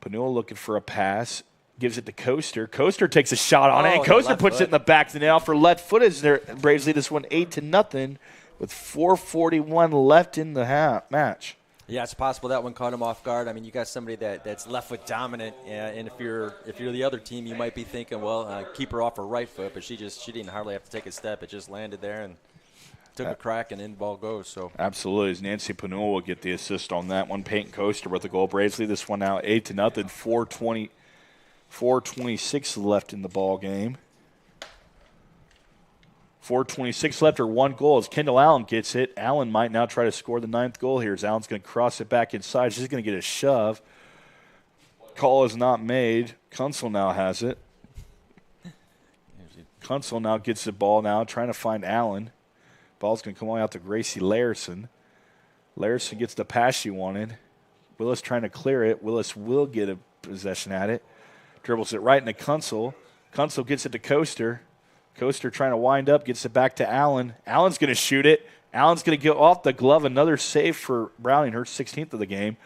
Panul looking for a pass. Gives it to Coaster. Coaster takes a shot on it, and Coaster puts it in the back of the net for left foot as their Braves lead this one 8-0 with 4:41 left in the match. Yeah, it's possible that one caught him off guard. I mean, you got somebody that's left foot dominant, and if you're the other team, you might be thinking, well, keep her off her right foot, but she didn't hardly have to take a step. It just landed there and took a crack, and in ball goes. So absolutely, as Nancy Panul will get the assist on that one. Peyton Coaster with the goal. Braves lead this one now 8-0. 4:26 left in the ball game. 4:26 left or one goal as Kendall Allen gets it. Allen might now try to score the 9th goal here as Allen's going to cross it back inside. She's going to get a shove. Call is not made. Kunsel now has it. Kunsel now gets the ball now, trying to find Allen. Ball's going to come on out to Gracie Larson. Larson gets the pass she wanted. Willis trying to clear it. Willis will get a possession at it. Dribbles it right into Kunsel. Kunsel gets it to Coaster. Coaster trying to wind up, gets it back to Allen. Allen's going to shoot it. Allen's going to get off the glove. Another save for Browning, her 16th of the game.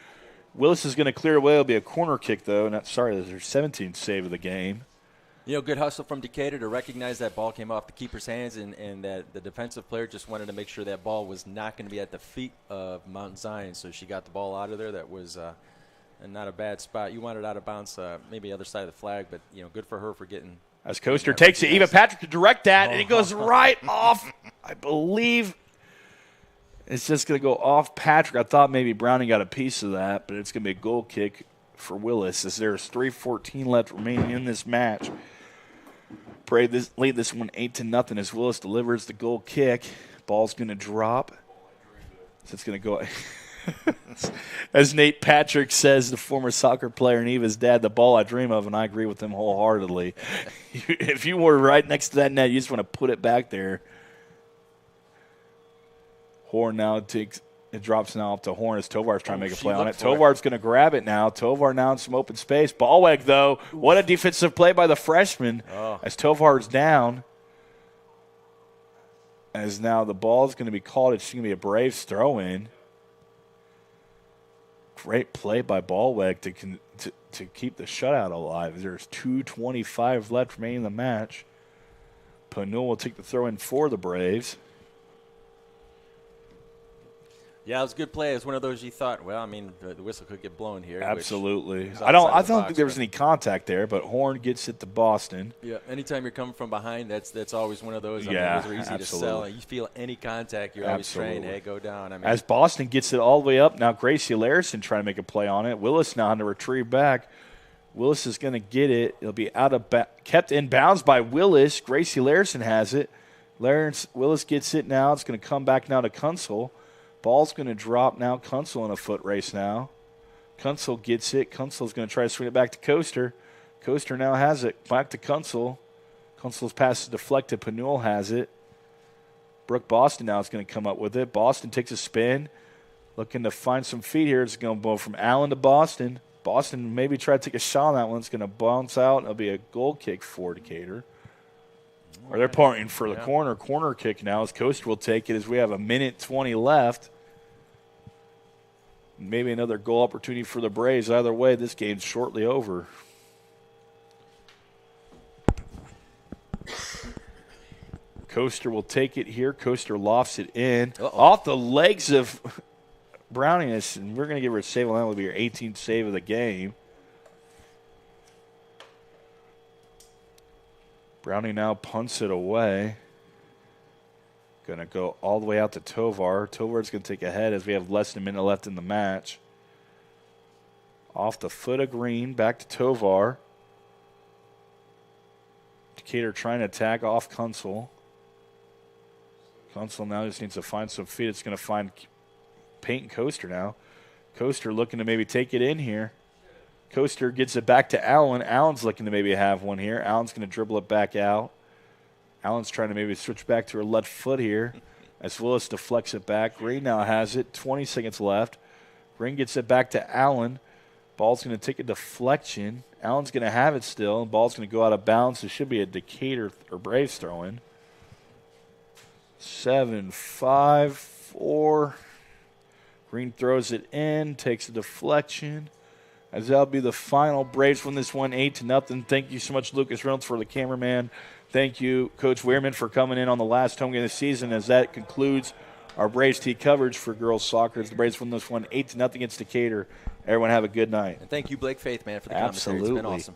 Willis is going to clear away. It'll be a corner kick, though. That's her 17th save of the game. Good hustle from Decatur to recognize that ball came off the keeper's hands and that the defensive player just wanted to make sure that ball was not going to be at the feet of Mount Zion. So she got the ball out of there. That was not a bad spot. You wanted it out of bounds, maybe other side of the flag, but, good for her for getting – as Coaster takes it, Eva Patrick to direct that, and it goes right off. I believe it's just going to go off Patrick. I thought maybe Browning got a piece of that, but it's going to be a goal kick for Willis as there's 3:14 left remaining in this match. Braves lead this one 8-0 as Willis delivers the goal kick. Ball's going to drop. So it's going to go. As Nate Patrick says, the former soccer player and Eva's dad, the ball I dream of, and I agree with him wholeheartedly. If you were right next to that net, you just want to put it back there. Horn now drops now up to Horn as Tovar's trying to make a play on it. Tovar's going to grab it now. Tovar now in some open space. Ballweg, though, what a defensive play by the freshman as Tovar's down. As now the ball is going to be called. It's going to be a Braves throw-in. Great play by Ballweg to keep the shutout alive. There's 2:25 left remaining in the match. Panul will take the throw in for the Braves. Yeah, it was a good play. It was one of those you thought, well, I mean, the whistle could get blown here. Absolutely. Was I don't outside the think box, there was but- any contact there, but Horn gets it to Boston. Yeah, anytime you're coming from behind, that's always one of those. I Yeah, mean, those are easy absolutely. to sell. You feel any contact, you're always trying, Absolutely. hey, go down. I mean, As Boston gets it all the way up, now Gracie Larison trying to make a play on it. Willis now on the retrieve back. Willis is going to get it. It'll be kept in bounds by Willis. Gracie Larison has it. Willis gets it now. It's going to come back now to Kunsel. Ball's going to drop now. Kunsel in a foot race now. Kunsel gets it. Kunsel's going to try to swing it back to Coaster. Coaster now has it. Back to Kunsel. Kunsel's pass is deflected. Panul has it. Brooke Boston now is going to come up with it. Boston takes a spin. Looking to find some feet here. It's going to go from Allen to Boston. Boston maybe try to take a shot on that one. It's going to bounce out. It'll be a goal kick for Decatur. Or they're pointing for the corner kick now as Coaster will take it as we have 1:20 left. Maybe another goal opportunity for the Braves. Either way, this game's shortly over. Coaster will take it here. Coaster lofts it in. Off the legs of Browning, and we're going to give her a save. Well, that will be her 18th save of the game. Browning now punts it away. Going to go all the way out to Tovar. Tovar's going to take a head as we have less than a minute left in the match. Off the foot of Green, back to Tovar. Decatur trying to attack off Kunsel. Kunsel now just needs to find some feet. It's going to find Peyton Coaster now. Coaster looking to maybe take it in here. Coaster gets it back to Allen. Allen's looking to maybe have one here. Allen's going to dribble it back out. Allen's trying to maybe switch back to her left foot here as Willis deflects it back. Green now has it. 20 seconds left. Green gets it back to Allen. Ball's going to take a deflection. Allen's going to have it still. And ball's going to go out of bounds. It should be a Decatur or Braves throw in. 7-5-4. Green throws it in, takes a deflection. As that'll be the final. Braves win this one 8-0. Thank you so much, Lucas Reynolds, for the cameraman. Thank you, Coach Weirman, for coming in on the last home game of the season. As that concludes our Braves T coverage for girls soccer. As the Braves win this one 8-0 against Decatur. Everyone have a good night. and thank you, Blake Faith, man, for the commentary. It's been Absolutely. awesome.